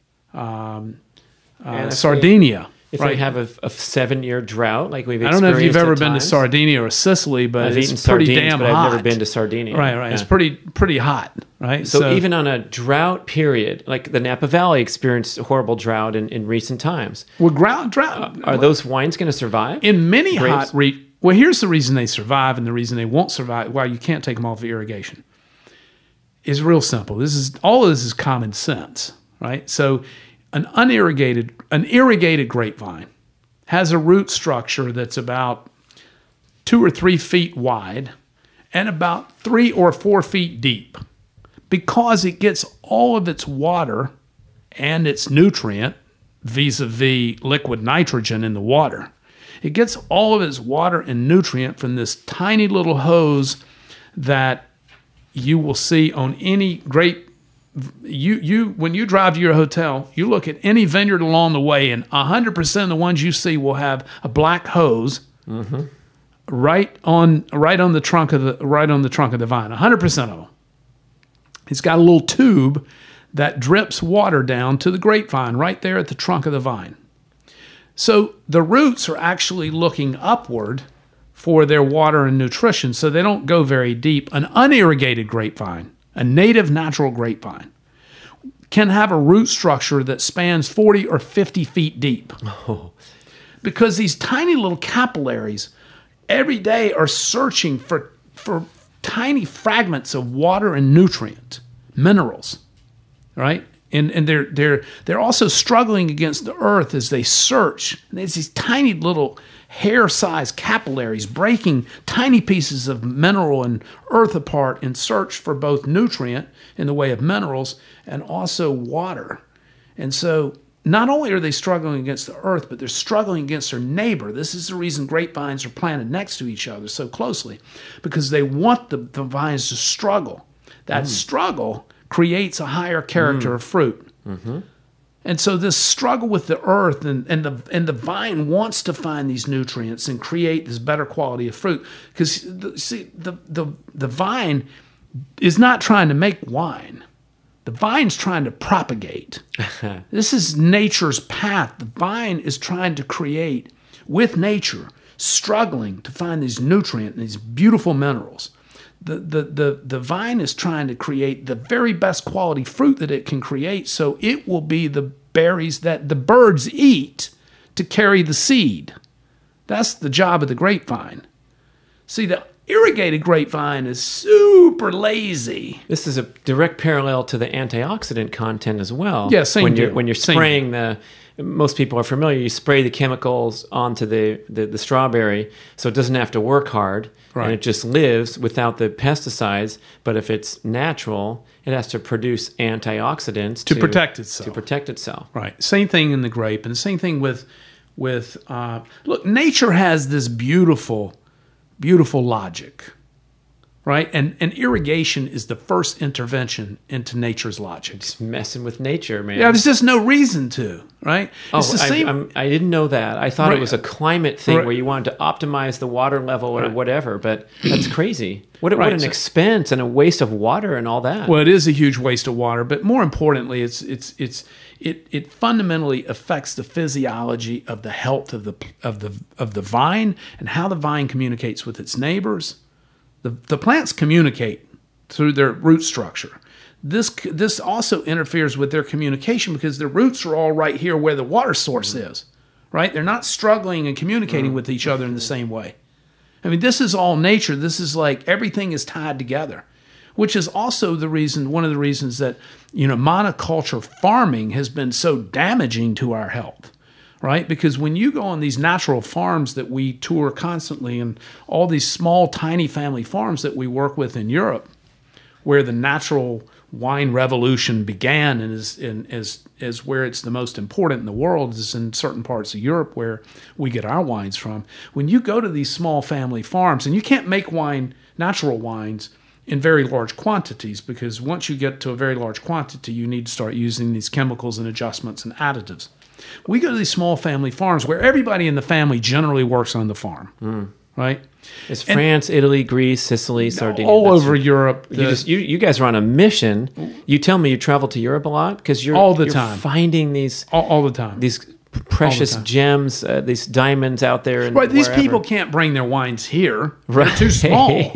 Sardinia. If they have a 7-year drought, like we've experienced, I don't know if you've ever been to Sardinia or Sicily, but I've it's pretty damn hot. I've never been to Sardinia. Right. Yeah. It's pretty hot, right? So even on a drought period, like the Napa Valley experienced a horrible drought in recent times. Well, drought. Are those wines going to survive? In many hot well, here's the reason they survive and the reason they won't survive. Why you can't take them off of irrigation is real simple. All of this is common sense, right? So an irrigated grapevine has a root structure that's about 2 or 3 feet wide and about 3 or 4 feet deep, because it gets all of its water and its nutrient vis-a-vis liquid nitrogen in the water. It gets all of its water and nutrient from this tiny little hose that you will see on any grape. When you drive to your hotel, you look at any vineyard along the way, and 100% of the ones you see will have a black hose right on the trunk of the vine. 100% of them. It's got a little tube that drips water down to the grapevine right there at the trunk of the vine. So the roots are actually looking upward for their water and nutrition, so they don't go very deep. An unirrigated grapevine, a native natural grapevine, can have a root structure that spans 40 or 50 feet deep. Oh. Because these tiny little capillaries every day are searching for tiny fragments of water and nutrient, minerals, right? And they're also struggling against the earth as they search. And there's these tiny little hair-sized capillaries breaking tiny pieces of mineral and earth apart in search for both nutrient in the way of minerals and also water. And so not only are they struggling against the earth, but they're struggling against their neighbor. This is the reason grapevines are planted next to each other so closely, because they want the vines to struggle. That struggle creates a higher character of fruit. Mm-hmm. And so this struggle with the earth and the vine wants to find these nutrients and create this better quality of fruit. Because the vine is not trying to make wine. The vine's trying to propagate. This is nature's path. The vine is trying to create with nature, struggling to find these nutrients and these beautiful minerals. The vine is trying to create the very best quality fruit that it can create, so it will be the berries that the birds eat to carry the seed. That's the job of the grapevine. See, the irrigated grapevine is super lazy. This is a direct parallel to the antioxidant content as well. Yeah, same deal. When you're spraying most people are familiar, you spray the chemicals onto the strawberry so it doesn't have to work hard. Right. And it just lives without the pesticides. But if it's natural, it has to produce antioxidants to protect itself. To protect itself. Right. Same thing in the grape, and the same thing with look, nature has this beautiful logic, right? And irrigation is the first intervention into nature's logic. Just messing with nature, man. Yeah, there's just no reason to, right? It's I didn't know that. I thought it was a climate thing where you wanted to optimize the water level or whatever, but that's crazy. What an expense and a waste of water and all that. Well, it is a huge waste of water, but more importantly, it fundamentally affects the physiology of the health of the vine and how the vine communicates with its neighbors. The plants communicate through their root structure. This also interferes with their communication because the roots are all right here where the water source is, right? They're not struggling and communicating with each other in the same way. I mean, this is all nature. This is like everything is tied together, which is also one of the reasons that, monoculture farming has been so damaging to our health. Right? Because when you go on these natural farms that we tour constantly and all these small, tiny family farms that we work with in Europe, where the natural wine revolution began and is where it's the most important in the world, is in certain parts of Europe where we get our wines from. When you go to these small family farms, and you can't make natural wines in very large quantities, because once you get to a very large quantity, you need to start using these chemicals and adjustments and additives. We go to these small family farms where everybody in the family generally works on the farm, right? It's France, Italy, Greece, Sicily, Sardinia. All over Europe. You guys are on a mission. You tell me you travel to Europe a lot because you're finding these all the time. These precious gems, these diamonds out there. Right, these people can't bring their wines here. Right. They're too small.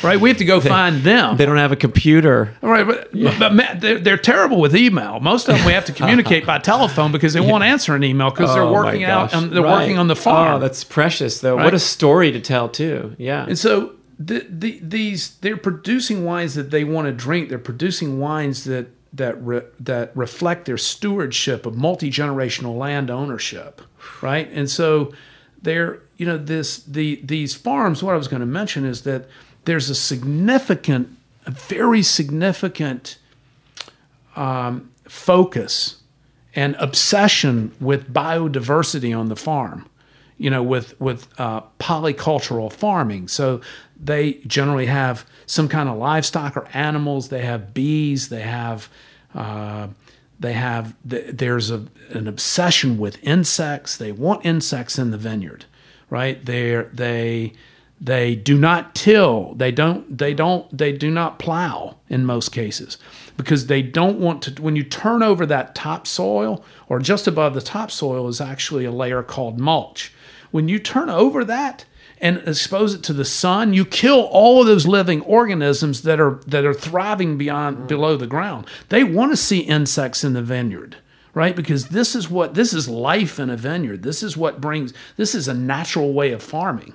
Right, we have to go find them. They don't have a computer. Right, but they're terrible with email. Most of them we have to communicate by telephone because they won't answer an email because they're working out. They're working on the farm. Oh, that's precious, though. Right? What a story to tell, too. Yeah. And so they're producing wines that they want to drink. They're producing wines that reflect their stewardship of multi-generational land ownership, right? And so these farms, what I was going to mention is that there's a very significant focus and obsession with biodiversity on the farm. with polycultural farming. So they generally have some kind of livestock or animals. They have bees. There's an obsession with insects. They want insects in the vineyard, right? They do not till. They do not plow in most cases, because they don't want to. When you turn over that topsoil, or just above the topsoil is actually a layer called mulch. When you turn over that and expose it to the sun, you kill all of those living organisms that are thriving below the ground. They want to see insects in the vineyard, right? Because this is life in a vineyard. This is a natural way of farming,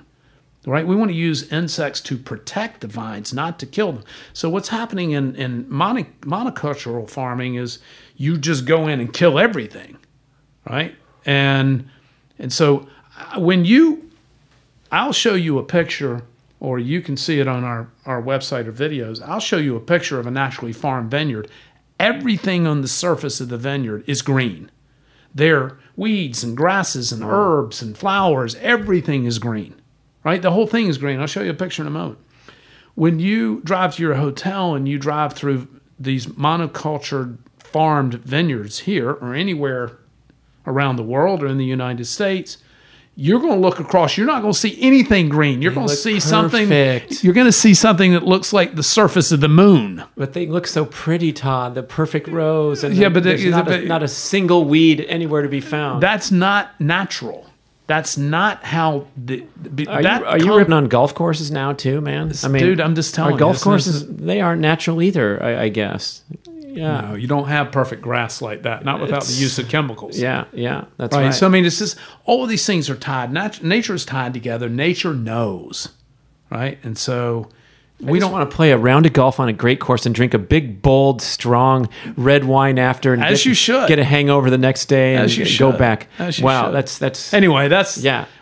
right? We want to use insects to protect the vines, not to kill them. So what's happening in monocultural farming is you just go in and kill everything, right? And so I'll show you a picture, or you can see it on our website or videos. I'll show you a picture of a naturally farmed vineyard. Everything on the surface of the vineyard is green. There are weeds and grasses and herbs and flowers. Everything is green, right? The whole thing is green. I'll show you a picture in a moment. When you drive to your hotel and you drive through these monocultured farmed vineyards here or anywhere around the world or in the United States, you're going to look across. You're not going to see anything green. You're going to see something. You're going to see something that looks like the surface of the moon. But they look so pretty, Todd. The perfect rows, and but there's not a single weed anywhere to be found. That's not natural. That's not how Are you ripping on golf courses now too, man? I mean, dude, I'm just telling you. Golf courses, they aren't natural either, I guess. Yeah. No, you don't have perfect grass like that, not without the use of chemicals. Yeah, that's right. So, I mean, it's just all of these things are tied. Nature is tied together. Nature knows, right? And so we don't want to play a round of golf on a great course and drink a big, bold, strong red wine after, and you should get a hangover the next day and go back. Wow, that's anyway.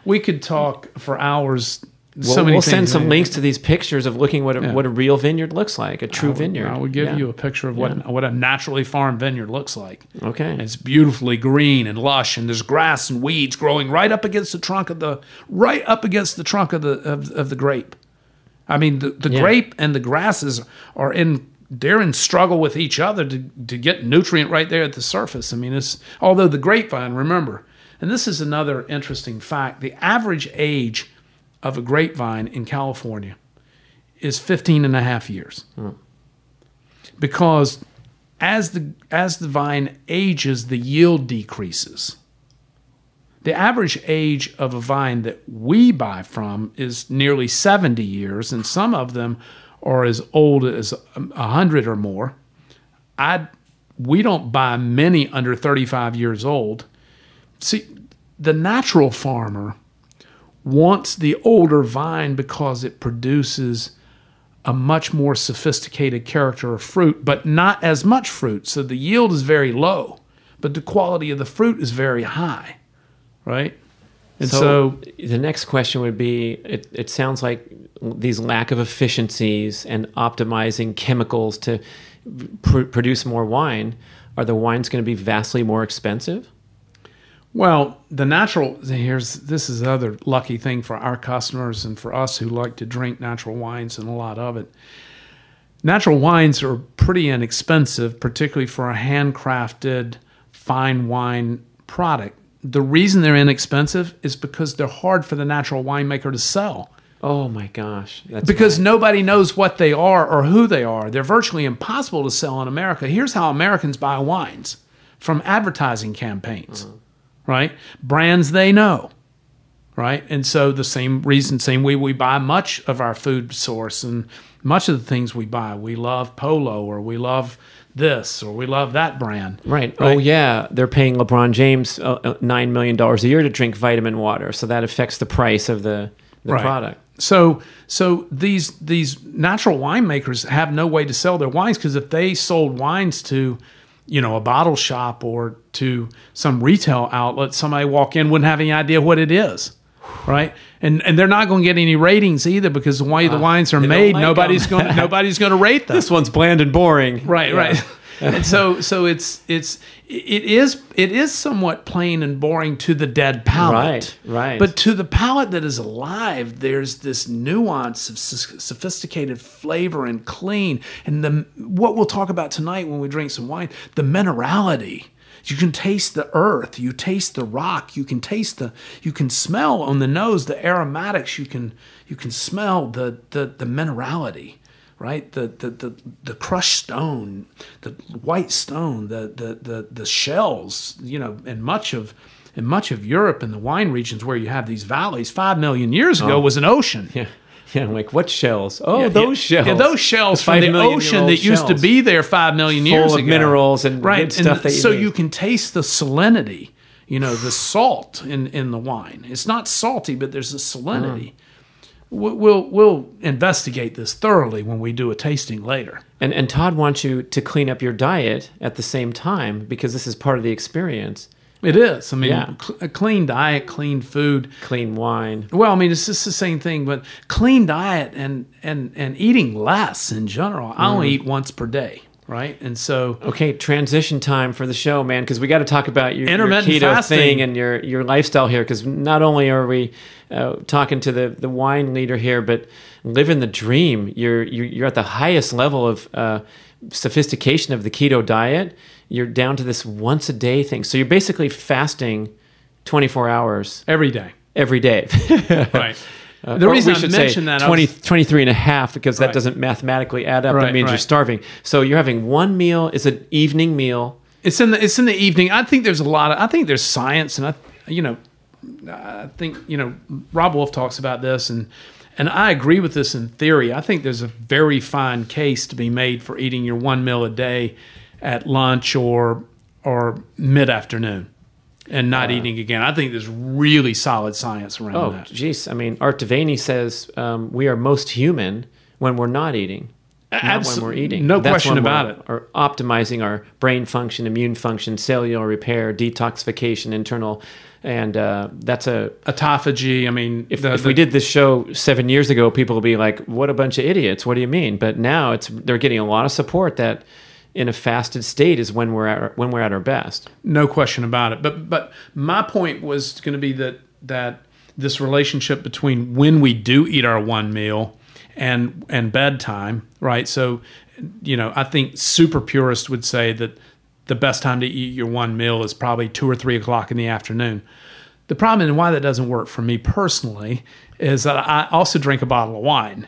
We could talk for hours. We'll send some links to these pictures of looking what a real vineyard looks like, a true vineyard. I would give you a picture of what a naturally farmed vineyard looks like. Okay, and it's beautifully green and lush, and there's grass and weeds growing right up against the trunk of the grape. I mean, the grape and the grasses they're in struggle with each other to get nutrient right there at the surface. I mean, although the grapevine, remember, and this is another interesting fact, the average age of a grapevine in California is 15 and a half years. Because as the vine ages, the yield decreases. The average age of a vine that we buy from is nearly 70 years, and some of them are as old as 100 or more. We don't buy many under 35 years old. See, the natural farmer wants the older vine because it produces a much more sophisticated character of fruit, but not as much fruit. So the yield is very low, but the quality of the fruit is very high, right? And so the next question would be, it sounds like these lack of efficiencies and optimizing chemicals to produce more wine. Are the wines going to be vastly more expensive? Well, this is the other lucky thing for our customers and for us who like to drink natural wines, and a lot of it. Natural wines are pretty inexpensive, particularly for a handcrafted fine wine product. The reason they're inexpensive is because they're hard for the natural winemaker to sell. Oh my gosh. Because nobody knows what they are or who they are. They're virtually impossible to sell in America. Here's how Americans buy wines: from advertising campaigns. Right? Brands they know, right? And so the same way we buy much of our food source and much of the things we buy. We love Polo, or we love this, or we love that brand. Right. Oh, yeah. They're paying LeBron James $9 million a year to drink vitamin water, so that affects the price of the product. So these natural winemakers have no way to sell their wines, because if they sold wines to a bottle shop or to some retail outlet, somebody walk in wouldn't have any idea what it is, right? And they're not going to get any ratings either, because the way the wines are made, nobody's going to rate them. This one's bland and boring. Right. And so it is somewhat plain and boring to the dead palate. Right. But to the palate that is alive, there's this nuance of sophisticated flavor and clean. And what we'll talk about tonight when we drink some wine, the minerality. You can taste the earth, you taste the rock, you can smell on the nose the aromatics, you can smell the minerality, right? The crushed stone, the white stone, the shells, in much of Europe and the wine regions where you have these valleys, 5 million years ago was an ocean. Yeah, I'm like, what shells? Oh, those shells. Yeah, those shells from the ocean that used to be there 5 million years ago. Full of minerals and good stuff. And so you can taste the salinity, the salt in the wine. It's not salty, but there's a salinity. We'll investigate this thoroughly when we do a tasting later. And Todd wants you to clean up your diet at the same time because this is part of the experience. It is. I mean, a clean diet, clean food. Clean wine. Well, I mean, it's just the same thing, but clean diet and eating less in general. I only eat once per day, right? And so... Okay, transition time for the show, man, because we got to talk about your keto fasting thing and your lifestyle here, because not only are we talking to the wine leader here, but living the dream. You're at the highest level of sophistication of the keto diet. You're down to this once a day thing. So you're basically fasting 24 hours. Every day. Right. The reason I mentioned that... 23 and a half, because that doesn't mathematically add up. That means you're starving. So you're having one meal. It's an evening meal. It's in the evening. I think there's I think there's science, and I think Rob Wolf talks about this, and I agree with this in theory. I think there's a very fine case to be made for eating your one meal a day at lunch or mid-afternoon and not eating again. I think there's really solid science around that. Oh, geez. I mean, Art Devaney says we are most human when we're not eating, not when we're eating. No question about it. Or optimizing our brain function, immune function, cellular repair, detoxification, internal... And that's autophagy. I mean, if we did this show 7 years ago, people would be like, "What a bunch of idiots! What do you mean?" But now they're getting a lot of support that in a fasted state is when we're at our best. No question about it. But my point was going to be that this relationship between when we do eat our one meal and bedtime, right? So, I think super purists would say that the best time to eat your one meal is probably 2 or 3 o'clock in the afternoon. The problem and why that doesn't work for me personally is that I also drink a bottle of wine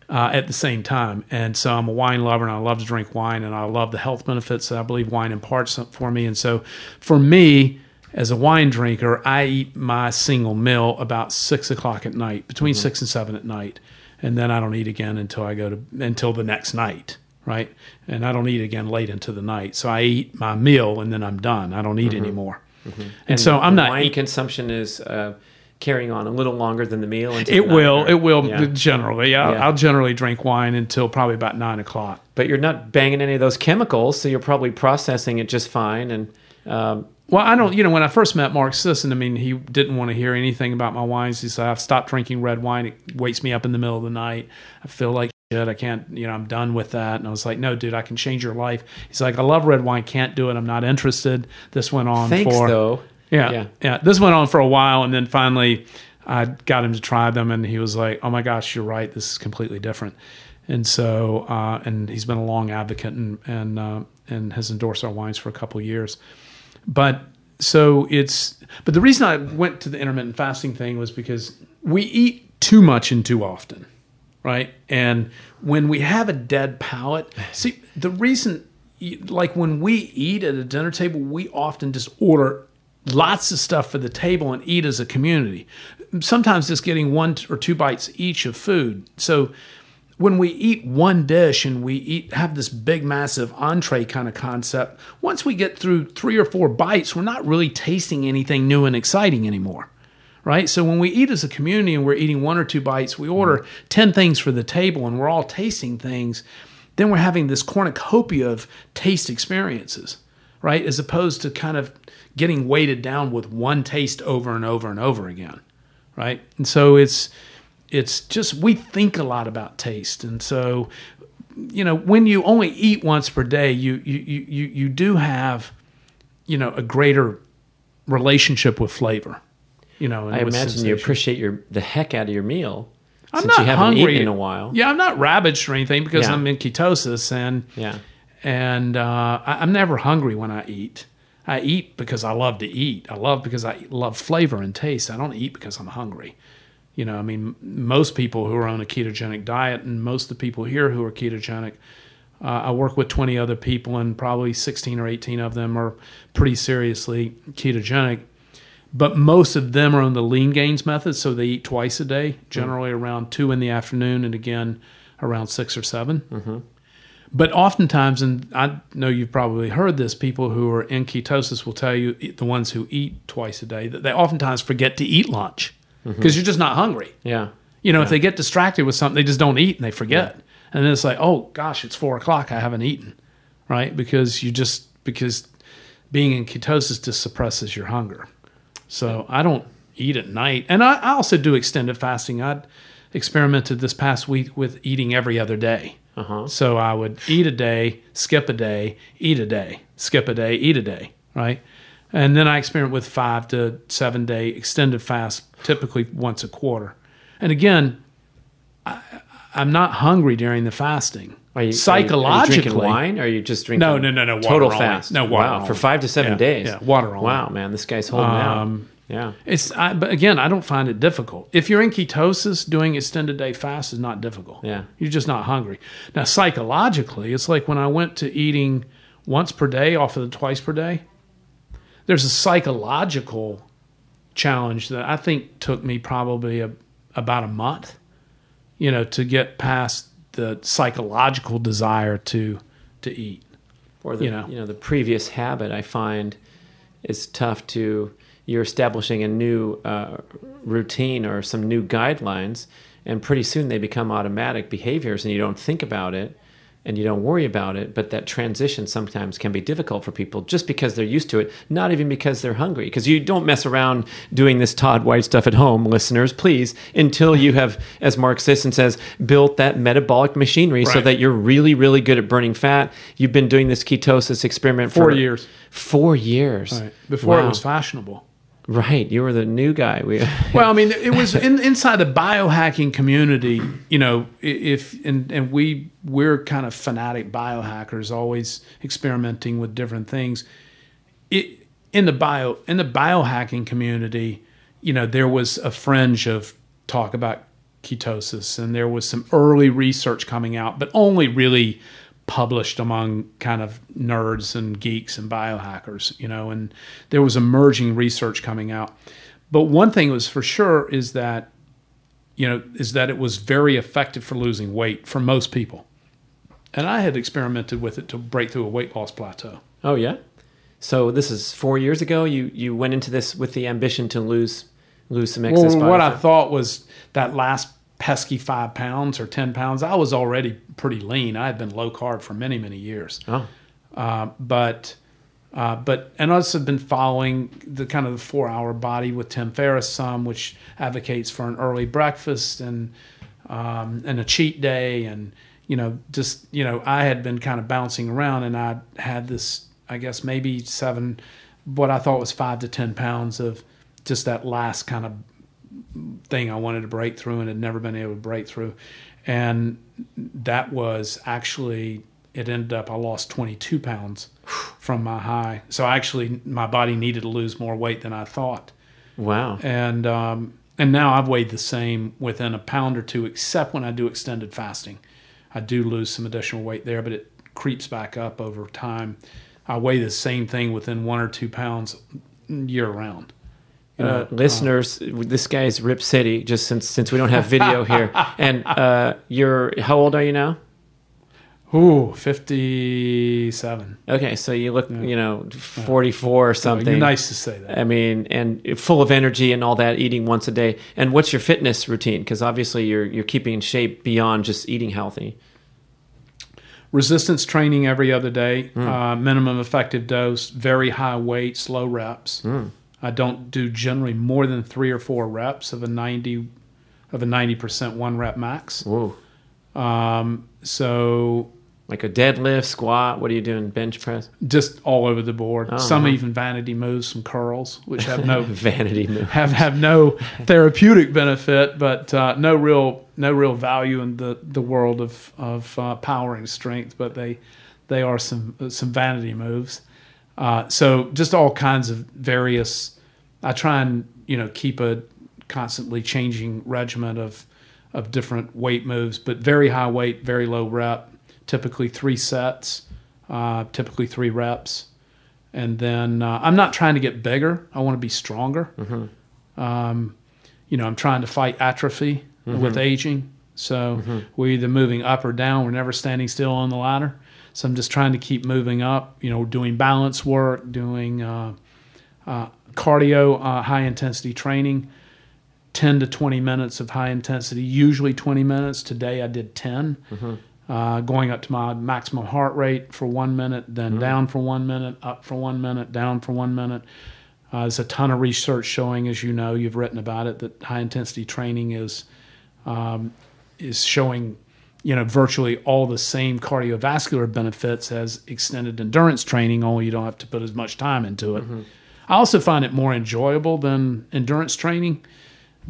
at the same time. And so I'm a wine lover and I love to drink wine and I love the health benefits that I believe wine imparts for me. And so for me, as a wine drinker, I eat my single meal about 6 o'clock at night, between 6 and 7 at night. And then I don't eat again until the next night. Right? And I don't eat again late into the night. So I eat my meal and then I'm done. I don't eat anymore. And so I'm not... Wine consumption is carrying on a little longer than the meal? It will generally. I'll generally drink wine until probably about 9 o'clock. But you're not banging any of those chemicals, so you're probably processing it just fine. And well, I don't... when I first met Mark Sisson, I mean, he didn't want to hear anything about my wines. He said, I've stopped drinking red wine. It wakes me up in the middle of the night. I feel like I can't, I'm done with that. And I was like, no, dude, I can change your life. He's like, I love red wine, can't do it. I'm not interested. This went on though. Yeah. This went on for a while. And then finally I got him to try them and he was like, oh my gosh, you're right. This is completely different. And so, and he's been a long advocate and has endorsed our wines for a couple of years. But the reason I went to the intermittent fasting thing was because we eat too much and too often. Right. And when we have a dead palate, see, the reason, like when we eat at a dinner table, we often just order lots of stuff for the table and eat as a community, sometimes just getting 1 or 2 bites each of food. So when we eat one dish and have this big, massive entree kind of concept, once we get through 3 or 4 bites, we're not really tasting anything new and exciting anymore. Right? So when we eat as a community and we're eating 1 or 2 bites, we order 10 things for the table and we're all tasting things, then we're having this cornucopia of taste experiences, right? As opposed to kind of getting weighted down with one taste over and over and over again, right? And so it's just, we think a lot about taste. And so when you only eat once per day, you do have, a greater relationship with flavor. And I with imagine sensation. you appreciate the heck out of your meal. I'm since not you haven't hungry eaten in a while. Yeah, I'm not ravaged or anything because Yeah. I'm in ketosis, and I'm never hungry when I eat. I eat because I love to eat. Because I love flavor and taste. I don't eat because I'm hungry. Most people who are on a ketogenic diet, and most of the people here who are ketogenic, I work with 20 other people, and probably 16 or 18 of them are pretty seriously ketogenic. But most of them are on the lean gains method, so they eat twice a day, generally around 2 in the afternoon and again around 6 or 7. Mm-hmm. But oftentimes, and I know you've probably heard this, people who are in ketosis will tell you, the ones who eat twice a day, that they oftentimes forget to eat lunch because you're just not hungry. Yeah. If they get distracted with something, they just don't eat and they forget. Yeah. And then it's like, oh gosh, it's 4 o'clock, I haven't eaten, right? Because being in ketosis just suppresses your hunger. So I don't eat at night. And I also do extended fasting. I experimented this past week with eating every other day. Uh-huh. So I would eat a day, skip a day, eat a day, skip a day, eat a day, right? And then I experiment with 5 to 7 day extended fast, typically once a quarter. And again, I'm not hungry during the fasting. Are you Psychologically, drinking wine? Or are you just drinking? No. Water total only. fast. No, water wow, only. for 5 to 7 days. Yeah, water only. Wow, man, this guy's holding out. Yeah. But again, I don't find it difficult. If you're in ketosis, doing extended day fast is not difficult. Yeah. You're just not hungry. Now, psychologically, it's like when I went to eating once per day off of the twice per day, there's a psychological challenge that I think took me probably about a month, to get past the psychological desire to eat. Or the previous habit, I find, is tough to. You're establishing a new routine or some new guidelines, and pretty soon they become automatic behaviors, and you don't think about it, and you don't worry about it. But that transition sometimes can be difficult for people just because they're used to it, not even because they're hungry. Because you don't mess around doing this Todd White stuff at home, listeners, please, until you have, as Mark Sisson says, built that metabolic machinery so that you're really, really good at burning fat. You've been doing this ketosis experiment for 4 years. 4 years. Right. Before it was fashionable. Right, you were the new guy. Well, it was inside the biohacking community. We're kind of fanatic biohackers, always experimenting with different things. In the biohacking community, there was a fringe of talk about ketosis, and there was some early research coming out, but only really published among kind of nerds and geeks and biohackers, and there was emerging research coming out. But one thing was for sure is that it was very effective for losing weight for most people. And I had experimented with it to break through a weight loss plateau. Oh, yeah? So this is 4 years ago? You went into this with the ambition to lose some excess body what fat? I thought was that last pesky 5 pounds or 10 pounds, I was already pretty lean. I had been low carb for many, many years. Oh. But I also been following the kind of the 4-hour body with Tim Ferriss some, which advocates for an early breakfast and a cheat day. And, I had been kind of bouncing around, and I had this, I guess maybe what I thought was 5 to 10 pounds of just that last kind of thing I wanted to break through and had never been able to break through. And that was actually, it ended up, I lost 22 pounds from my high. So actually my body needed to lose more weight than I thought. Wow. And now I've weighed the same within a pound or two, except when I do extended fasting. I do lose some additional weight there, but it creeps back up over time. I weigh the same thing within 1 or 2 pounds year round. Listeners, this guy's Rip City, just since we don't have video here. And how old are you now? 57. Okay, so you look, 44 or something. You're nice to say that. And full of energy and all that, eating once a day. And what's your fitness routine? Because obviously you're keeping in shape beyond just eating healthy. Resistance training every other day, minimum effective dose, very high weights, low reps. I don't do generally more than 3 or 4 reps of a 90% 1 rep max. Whoa. So Like a deadlift, squat. What are you doing? Bench press? just all over the board. Oh, Some even vanity moves, some curls, which have no vanity move. have no therapeutic benefit, but no real value in the world of power and strength. But they are some vanity moves. So just all kinds of various. I try and keep a constantly changing regimen of different weight moves, but very high weight, very low rep. Typically 3 sets, typically 3 reps. And then I'm not trying to get bigger. I want to be stronger. I'm trying to fight atrophy with aging. So we're either moving up or down. We're never standing still on the ladder. So I'm just trying to keep moving up, doing balance work, doing cardio, high-intensity training, 10 to 20 minutes of high intensity, usually 20 minutes. Today I did 10. Going up to my maximum heart rate for 1 minute, then down for 1 minute, up for 1 minute, down for 1 minute. There's a ton of research showing, as you know, you've written about it, that high intensity training is showing, virtually all the same cardiovascular benefits as extended endurance training, only you don't have to put as much time into it. I also find it more enjoyable than endurance training,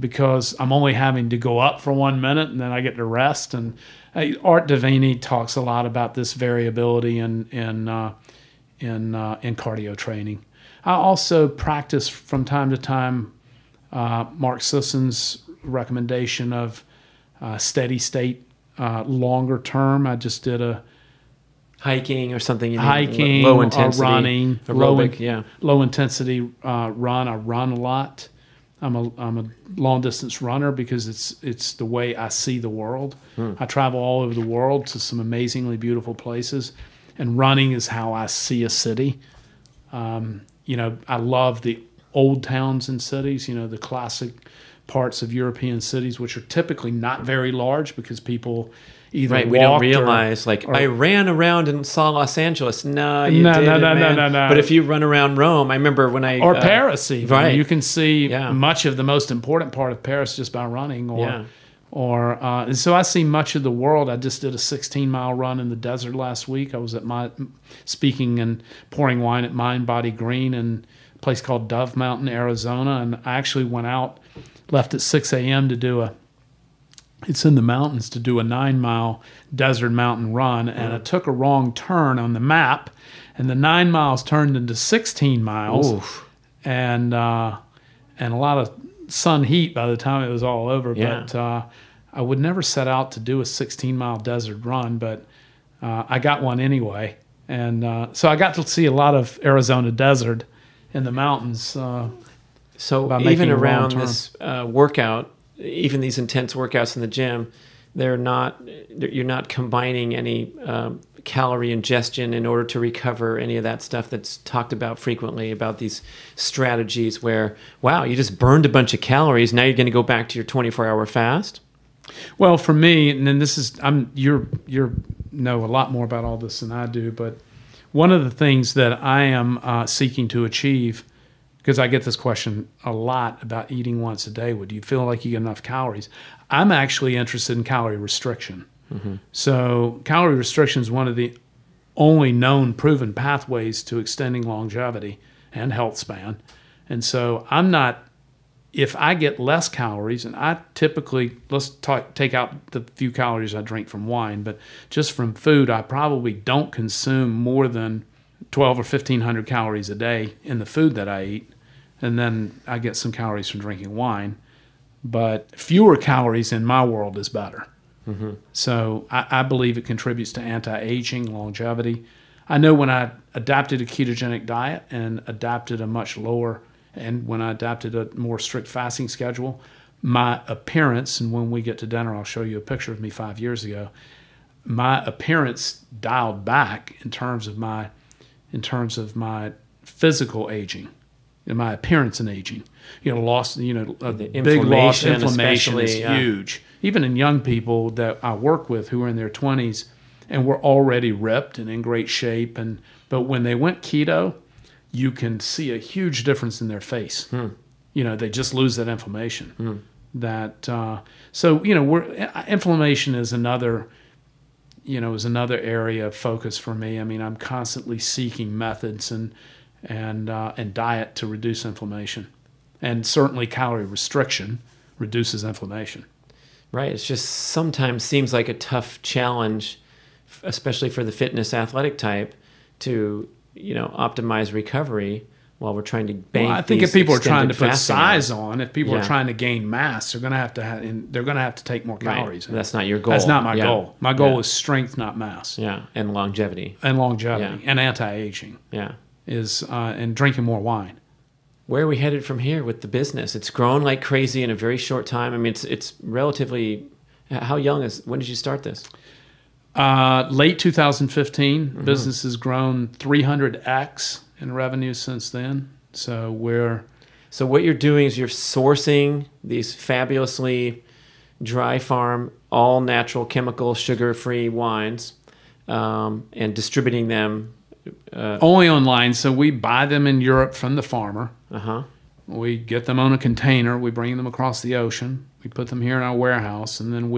because I'm only having to go up for 1 minute and then I get to rest. And Art Davini talks a lot about this variability in cardio training. I also practice from time to time Mark Sisson's recommendation of steady state, longer term. I just did a Hiking or something. Hiking, low intensity, running, aerobic, low intensity run. I run a lot. I'm a long distance runner because it's the way I see the world. I travel all over the world to some amazingly beautiful places, and running is how I see a city. I love the old towns and cities. The classic parts of European cities, which are typically not very large because people either we don't walked realize I ran around and saw Los Angeles. No, you No. But if you run around Rome, I remember when I Paris, even right. you can see much of the most important part of Paris just by running. And so I see much of the world. I just did a 16-mile run in the desert last week. I was at speaking and pouring wine at Mind Body Green in a place called Dove Mountain, Arizona, and I actually went out, left at 6 a.m. to do it's in the mountains, to do a 9-mile desert mountain run, and I took a wrong turn on the map, and the 9 miles turned into 16 miles. Oof. And a lot of sun heat by the time it was all over. Yeah. But I would never set out to do a 16-mile desert run, but I got one anyway. And so I got to see a lot of Arizona desert in the mountains. So even around this workout, even these intense workouts in the gym, you're not combining any calorie ingestion in order to recover any of that stuff that's talked about frequently, about these strategies where, wow, you just burned a bunch of calories, now you're going to go back to your 24-hour fast? Well, for me, and then this is, you know a lot more about all this than I do, but one of the things that I am seeking to achieve, because I get this question a lot about eating once a day, do you feel like you get enough calories? I'm actually interested in calorie restriction. So calorie restriction is one of the only known proven pathways to extending longevity and health span. And so if I get less calories, and I typically, take out the few calories I drink from wine, but just from food, I probably don't consume more than 12 or 1,500 calories a day in the food that I eat. And then I get some calories from drinking wine. But fewer calories in my world is better. So I believe it contributes to anti-aging, longevity. I know when I adapted a ketogenic diet and adapted a much lower, and when I adapted a more strict fasting schedule, my appearance, and when we get to dinner, I'll show you a picture of me 5 years ago, my appearance dialed back in terms of my physical aging, and my appearance in aging. The big loss, inflammation is huge. Even in young people that I work with who are in their 20s and were already ripped and in great shape, but when they went keto, you can see a huge difference in their face. They just lose that inflammation. that so inflammation is another area of focus for me. I mean, I'm constantly seeking methods and diet to reduce inflammation, and certainly calorie restriction reduces inflammation. Right. It's just sometimes seems like a tough challenge, especially for the fitness athletic type, to optimize recovery while we're trying to bank. Well, I think if people are trying to put fasting size hours. on, if people are trying to gain mass, they're going to have to take more calories. Right. That's not your goal. That's not my goal. My goal Yeah. is strength, not mass. Yeah, and longevity. And anti-aging. Yeah. Is and drinking more wine. Where are we headed from here with the business? It's grown like crazy in a very short time. I mean, it's relatively. How young when did you start this? Late 2015. Mm-hmm. Business has grown 300x in revenue since then. So what you're doing is you're sourcing these fabulously dry farm, all natural, chemical, sugar-free wines, and distributing them. Only online. So we buy them in Europe from the farmer. Uh-huh. We get them on a container. We bring them across the ocean. We put them here in our warehouse, and then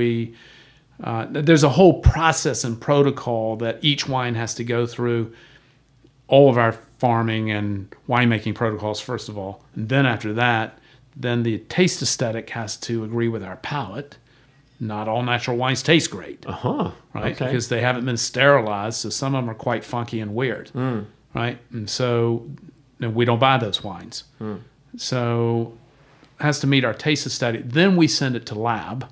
there's a whole process and protocol that each wine has to go through. All of our farming and winemaking protocols, first of all, and then after that, then the taste aesthetic has to agree with our palate. Not all natural wines taste great, right? Okay. Because they haven't been sterilized, so some of them are quite funky and weird, right? And so we don't buy those wines. So it has to meet our taste aesthetic. Then we send it to lab,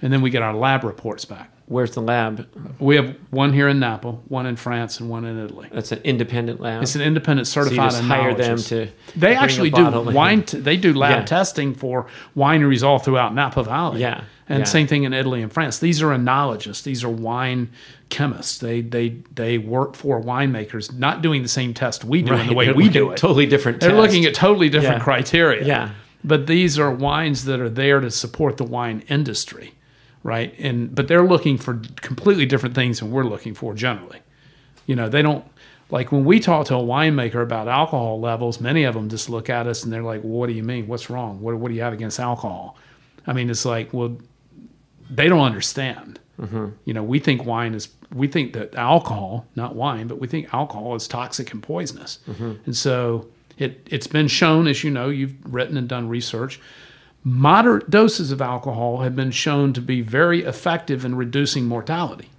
and then we get our lab reports back. Where's the lab? We have one here in Napa, one in France, and one in Italy. That's an independent lab? It's an independent certified so you just hire them to They actually do wine. They do lab Yeah. testing for wineries all throughout Napa Valley. Yeah. And Yeah. same thing in Italy and France. These are enologists. These are wine chemists. They work for winemakers, not doing the same test we do in the way They're we do looking it. Totally different They're test. looking at totally different Yeah. criteria. Yeah. But these are wines that are there to support the wine industry, right? But they're looking for completely different things than we're looking for generally. They don't, like when we talk to a winemaker about alcohol levels, many of them just look at us and they're like, well, what do you mean? What's wrong? What do you have against alcohol? I mean, it's like, well, they don't understand. Mm-hmm. We think that alcohol, not wine, but we think alcohol is toxic and poisonous. Mm-hmm. And so it's been shown, as you know, you've written and done research, moderate doses of alcohol have been shown to be very effective in reducing mortality.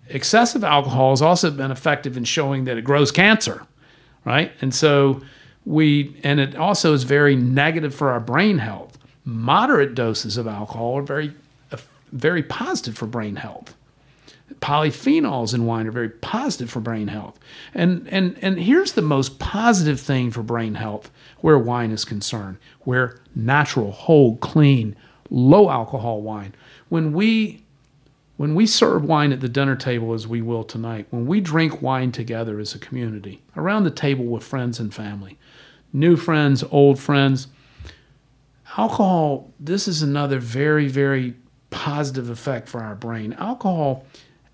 Excessive alcohol has also been effective in showing that it grows cancer, right? And so and it also is very negative for our brain health. Moderate doses of alcohol are very positive for brain health. Polyphenols in wine are very positive for brain health. And here's the most positive thing for brain health where wine is concerned, where natural, whole, clean, low alcohol wine. When we serve wine at the dinner table, as we will tonight, when we drink wine together as a community, around the table with friends and family, new friends, old friends, alcohol, this is another very, very positive effect for our brain. Alcohol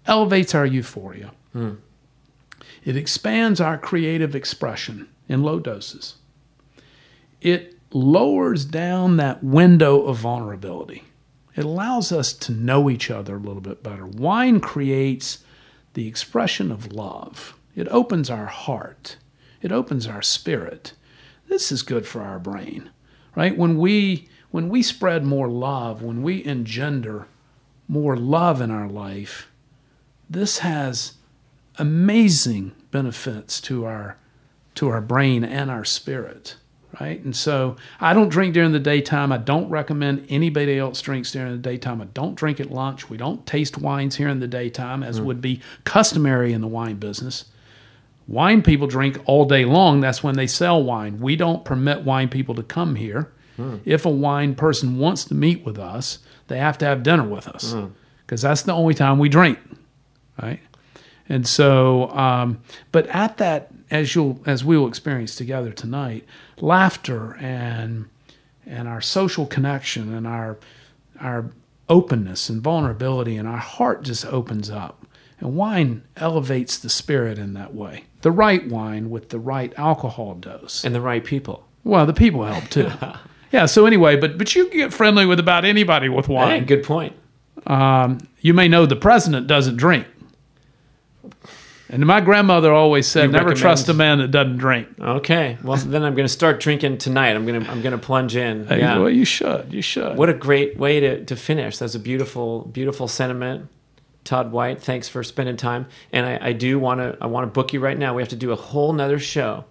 elevates our euphoria. It expands our creative expression in low doses. It lowers down that window of vulnerability. It allows us to know each other a little bit better. Wine creates the expression of love. It opens our heart. It opens our spirit. This is good for our brain, right? When we spread more love, when we engender more love in our life, this has amazing benefits to our brain and our spirit, right? And so I don't drink during the daytime. I don't recommend anybody else drinks during the daytime. I don't drink at lunch. We don't taste wines here in the daytime, as would be customary in the wine business. Wine people drink all day long. That's when they sell wine. We don't permit wine people to come here. If a wine person wants to meet with us, they have to have dinner with us, because that's the only time we drink, right? And so, but at that, as we will experience together tonight, laughter and our social connection and our openness and vulnerability and our heart just opens up. And wine elevates the spirit in that way. The right wine with the right alcohol dose. And the right people. Well, the people help too. Yeah. So anyway, but you can get friendly with about anybody with Hey, wine. good point. You may know the president doesn't drink. And my grandmother always said, You "Never recommend- trust a man that doesn't drink." Okay. Well, then I'm going to start drinking tonight. I'm going to plunge in. Yeah. Well, you should. You should. What a great way to finish. That's a beautiful, beautiful sentiment. Todd White, thanks for spending time. And I want to book you right now. We have to do a whole nother show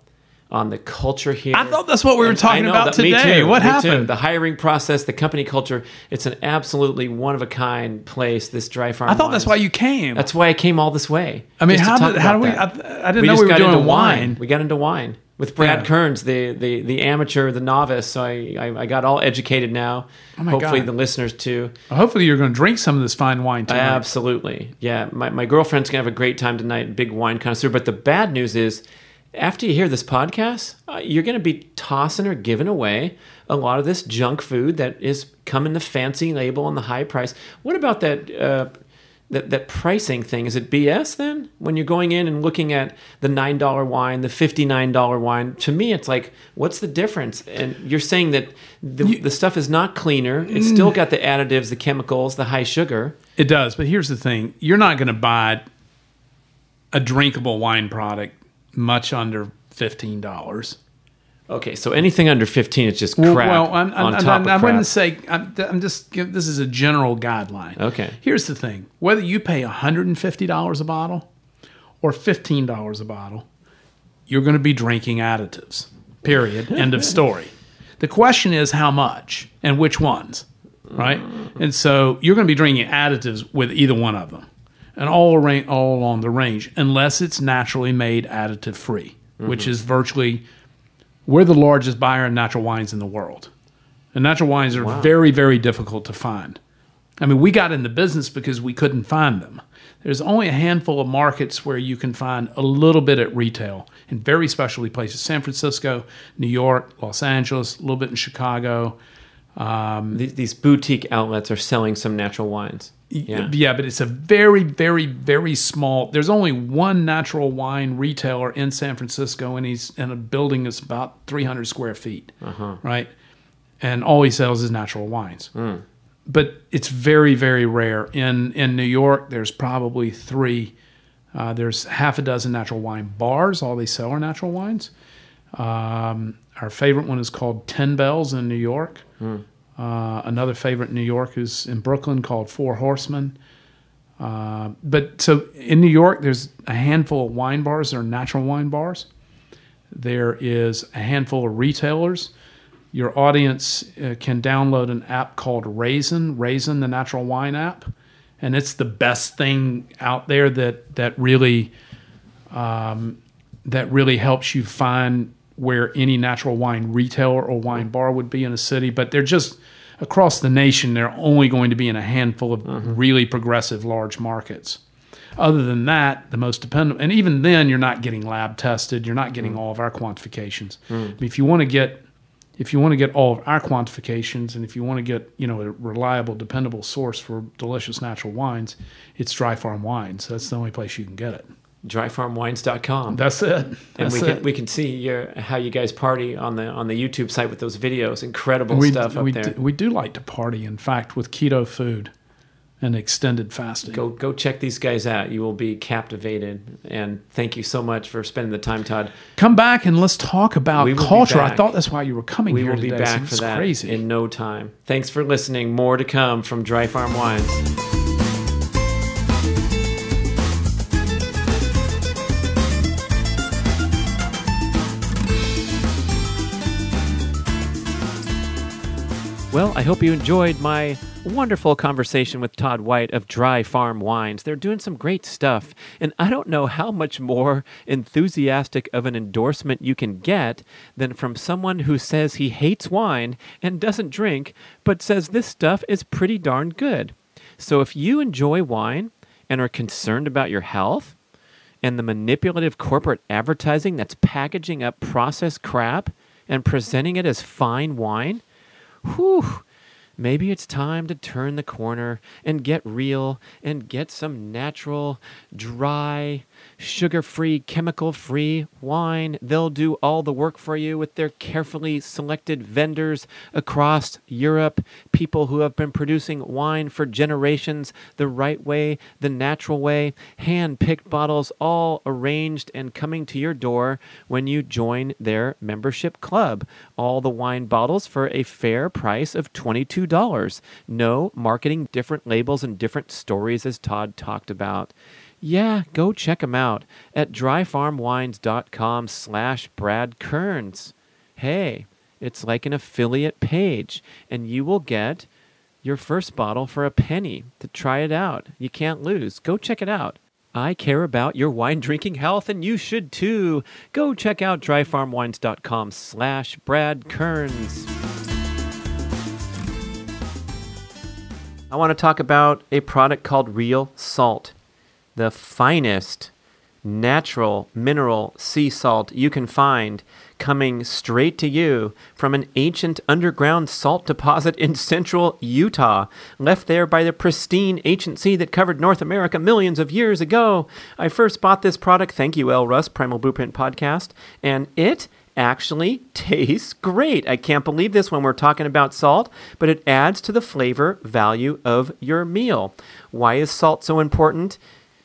on the culture here. I thought that's what we were talking about me today. too, What me happened? too. The hiring process, the company culture. It's an absolutely one-of-a-kind place, this Dry Farm I thought that's Wines. why you came. That's why I came all this way. I mean, just to how talk do about we? that. I didn't know just we were got into doing wine. We got into wine with Brad Yeah. Kearns, the amateur, the novice. So I got all educated now. Oh my Hopefully God. the listeners too. Hopefully, you're going to drink some of this fine wine tonight. Absolutely. Yeah, my girlfriend's going to have a great time tonight, big wine connoisseur. But the bad news is, after you hear this podcast, you're going to be tossing or giving away a lot of this junk food that is come in the fancy label and the high price. What about that pricing thing? Is it BS then? When you're going in and looking at the $9 wine, the $59 wine, to me it's like, what's the difference? And you're saying that the stuff is not cleaner. It's still got the additives, the chemicals, the high sugar. It does, but here's the thing: you're not going to buy a drinkable wine product much under $15. Okay, so anything under 15 is just crap. I crap. wouldn't say. I'm just. This is a general guideline. Okay. Here's the thing: whether you pay $150 a bottle or $15 a bottle, you're going to be drinking additives. Period. End of story. The question is how much and which ones, right? And so you're going to be drinking additives with either one of them, and all along the range, unless it's naturally made additive free, which is virtually. We're the largest buyer of natural wines in the world. And natural wines are very, very difficult to find. I mean, we got in the business because we couldn't find them. There's only a handful of markets where you can find a little bit at retail in very specialty places. San Francisco, New York, Los Angeles, a little bit in Chicago. These boutique outlets are selling some natural wines. Yeah, but it's a very, very, very small. There's only one natural wine retailer in San Francisco, and he's in a building that's about 300 square feet, right? And all he sells is natural wines. But it's very, very rare. In New York, there's probably 3. There's half a dozen natural wine bars. All they sell are natural wines. Our favorite one is called 10 Bells in New York. Another favorite in New York is in Brooklyn called Four Horsemen. But so in New York, there's a handful of wine bars that are natural wine bars. There is a handful of retailers. Your audience can download an app called Raisin, the natural wine app. And it's the best thing out there that really helps you find where any natural wine retailer or wine bar would be in a city. But they're just across the nation, they're only going to be in a handful of really progressive large markets. Other than that, the most dependent, and even then you're not getting lab tested, you're not getting all of our quantifications. I mean, if you want to get all of our quantifications, and if you want to get a reliable, dependable source for delicious natural wines, it's Dry Farm Wines. That's the only place you can get it. dryfarmwines.com. That's it. And we can see how you guys party on the YouTube site with those videos. Incredible stuff up there. We do like to party. In fact, with keto food and extended fasting. Go check these guys out. You will be captivated. And thank you so much for spending the time, Todd. Come back and let's talk about culture. I thought that's why you were coming here today. We will be back for that crazy. In no time. Thanks for listening. More to come from Dry Farm Wines. Well, I hope you enjoyed my wonderful conversation with Todd White of Dry Farm Wines. They're doing some great stuff, and I don't know how much more enthusiastic of an endorsement you can get than from someone who says he hates wine and doesn't drink, but says this stuff is pretty darn good. So if you enjoy wine and are concerned about your health and the manipulative corporate advertising that's packaging up processed crap and presenting it as fine wine, whew, maybe it's time to turn the corner and get real and get some natural, dry, sugar-free, chemical-free wine. They'll do all the work for you with their carefully selected vendors across Europe, people who have been producing wine for generations the right way, the natural way, hand-picked bottles all arranged and coming to your door when you join their membership club. All the wine bottles for a fair price of $22. No marketing, different labels and different stories as Todd talked about. Yeah, go check them out at dryfarmwines.com/Brad Kearns. Hey, it's like an affiliate page, and you will get your first bottle for a penny to try it out. You can't lose. Go check it out. I care about your wine drinking health, and you should too. Go check out dryfarmwines.com/Brad Kearns. I want to talk about a product called Real Salt, the finest natural mineral sea salt you can find, coming straight to you from an ancient underground salt deposit in central Utah, left there by the pristine ancient sea that covered North America millions of years ago. I first bought this product, thank you, L. Russ, Primal Blueprint Podcast, and it actually tastes great. I can't believe this when we're talking about salt, but it adds to the flavor value of your meal. Why is salt so important?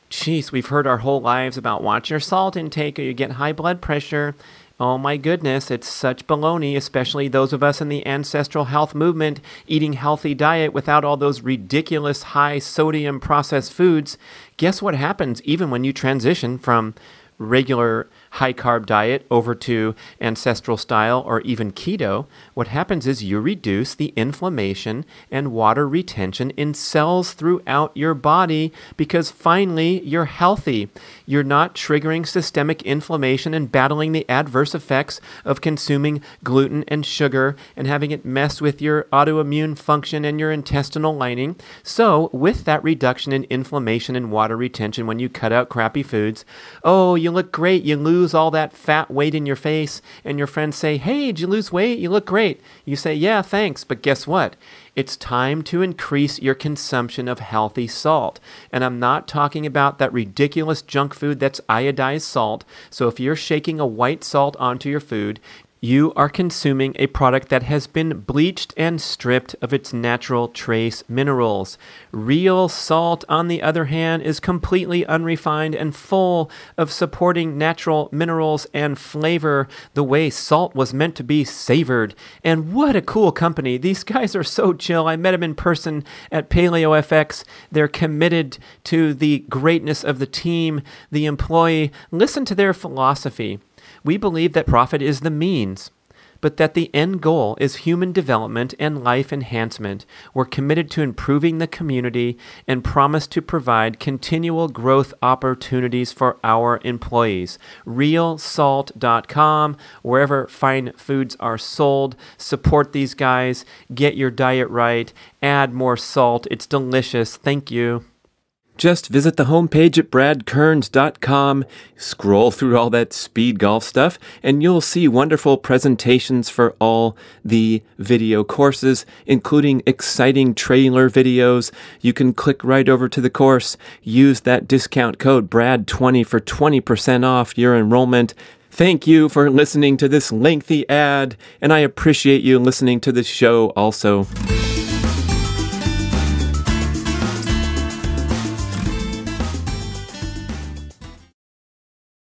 Jeez, we've heard our whole lives about watch your salt intake or you get high blood pressure. Oh my goodness, it's such baloney, especially those of us in the ancestral health movement eating healthy diet without all those ridiculous high sodium processed foods. Guess what happens even when you transition from regular high-carb diet over to ancestral style or even keto? What happens is you reduce the inflammation and water retention in cells throughout your body because finally you're healthy. You're not triggering systemic inflammation and battling the adverse effects of consuming gluten and sugar and having it mess with your autoimmune function and your intestinal lining. So with that reduction in inflammation and water retention when you cut out crappy foods, oh, you look great, you lose all that fat weight in your face, and your friends say, hey, did you lose weight? You look great. You say, yeah, thanks, but guess what? It's time to increase your consumption of healthy salt. And I'm not talking about that ridiculous junk food that's iodized salt. So if you're shaking a white salt onto your food, you are consuming a product that has been bleached and stripped of its natural trace minerals. Real salt, on the other hand, is completely unrefined and full of supporting natural minerals and flavor the way salt was meant to be savored. And what a cool company. These guys are so chill. I met them in person at Paleo FX. They're committed to the greatness of the team, the employee. Listen to their philosophy. We believe that profit is the means, but that the end goal is human development and life enhancement. We're committed to improving the community and promise to provide continual growth opportunities for our employees. Realsalt.com, wherever fine foods are sold. Support these guys. Get your diet right. Add more salt. It's delicious. Thank you. Just visit the homepage at bradkearns.com, scroll through all that speed golf stuff, and you'll see wonderful presentations for all the video courses, including exciting trailer videos. You can click right over to the course, use that discount code BRAD20 for 20% off your enrollment. Thank you for listening to this lengthy ad, and I appreciate you listening to this show also.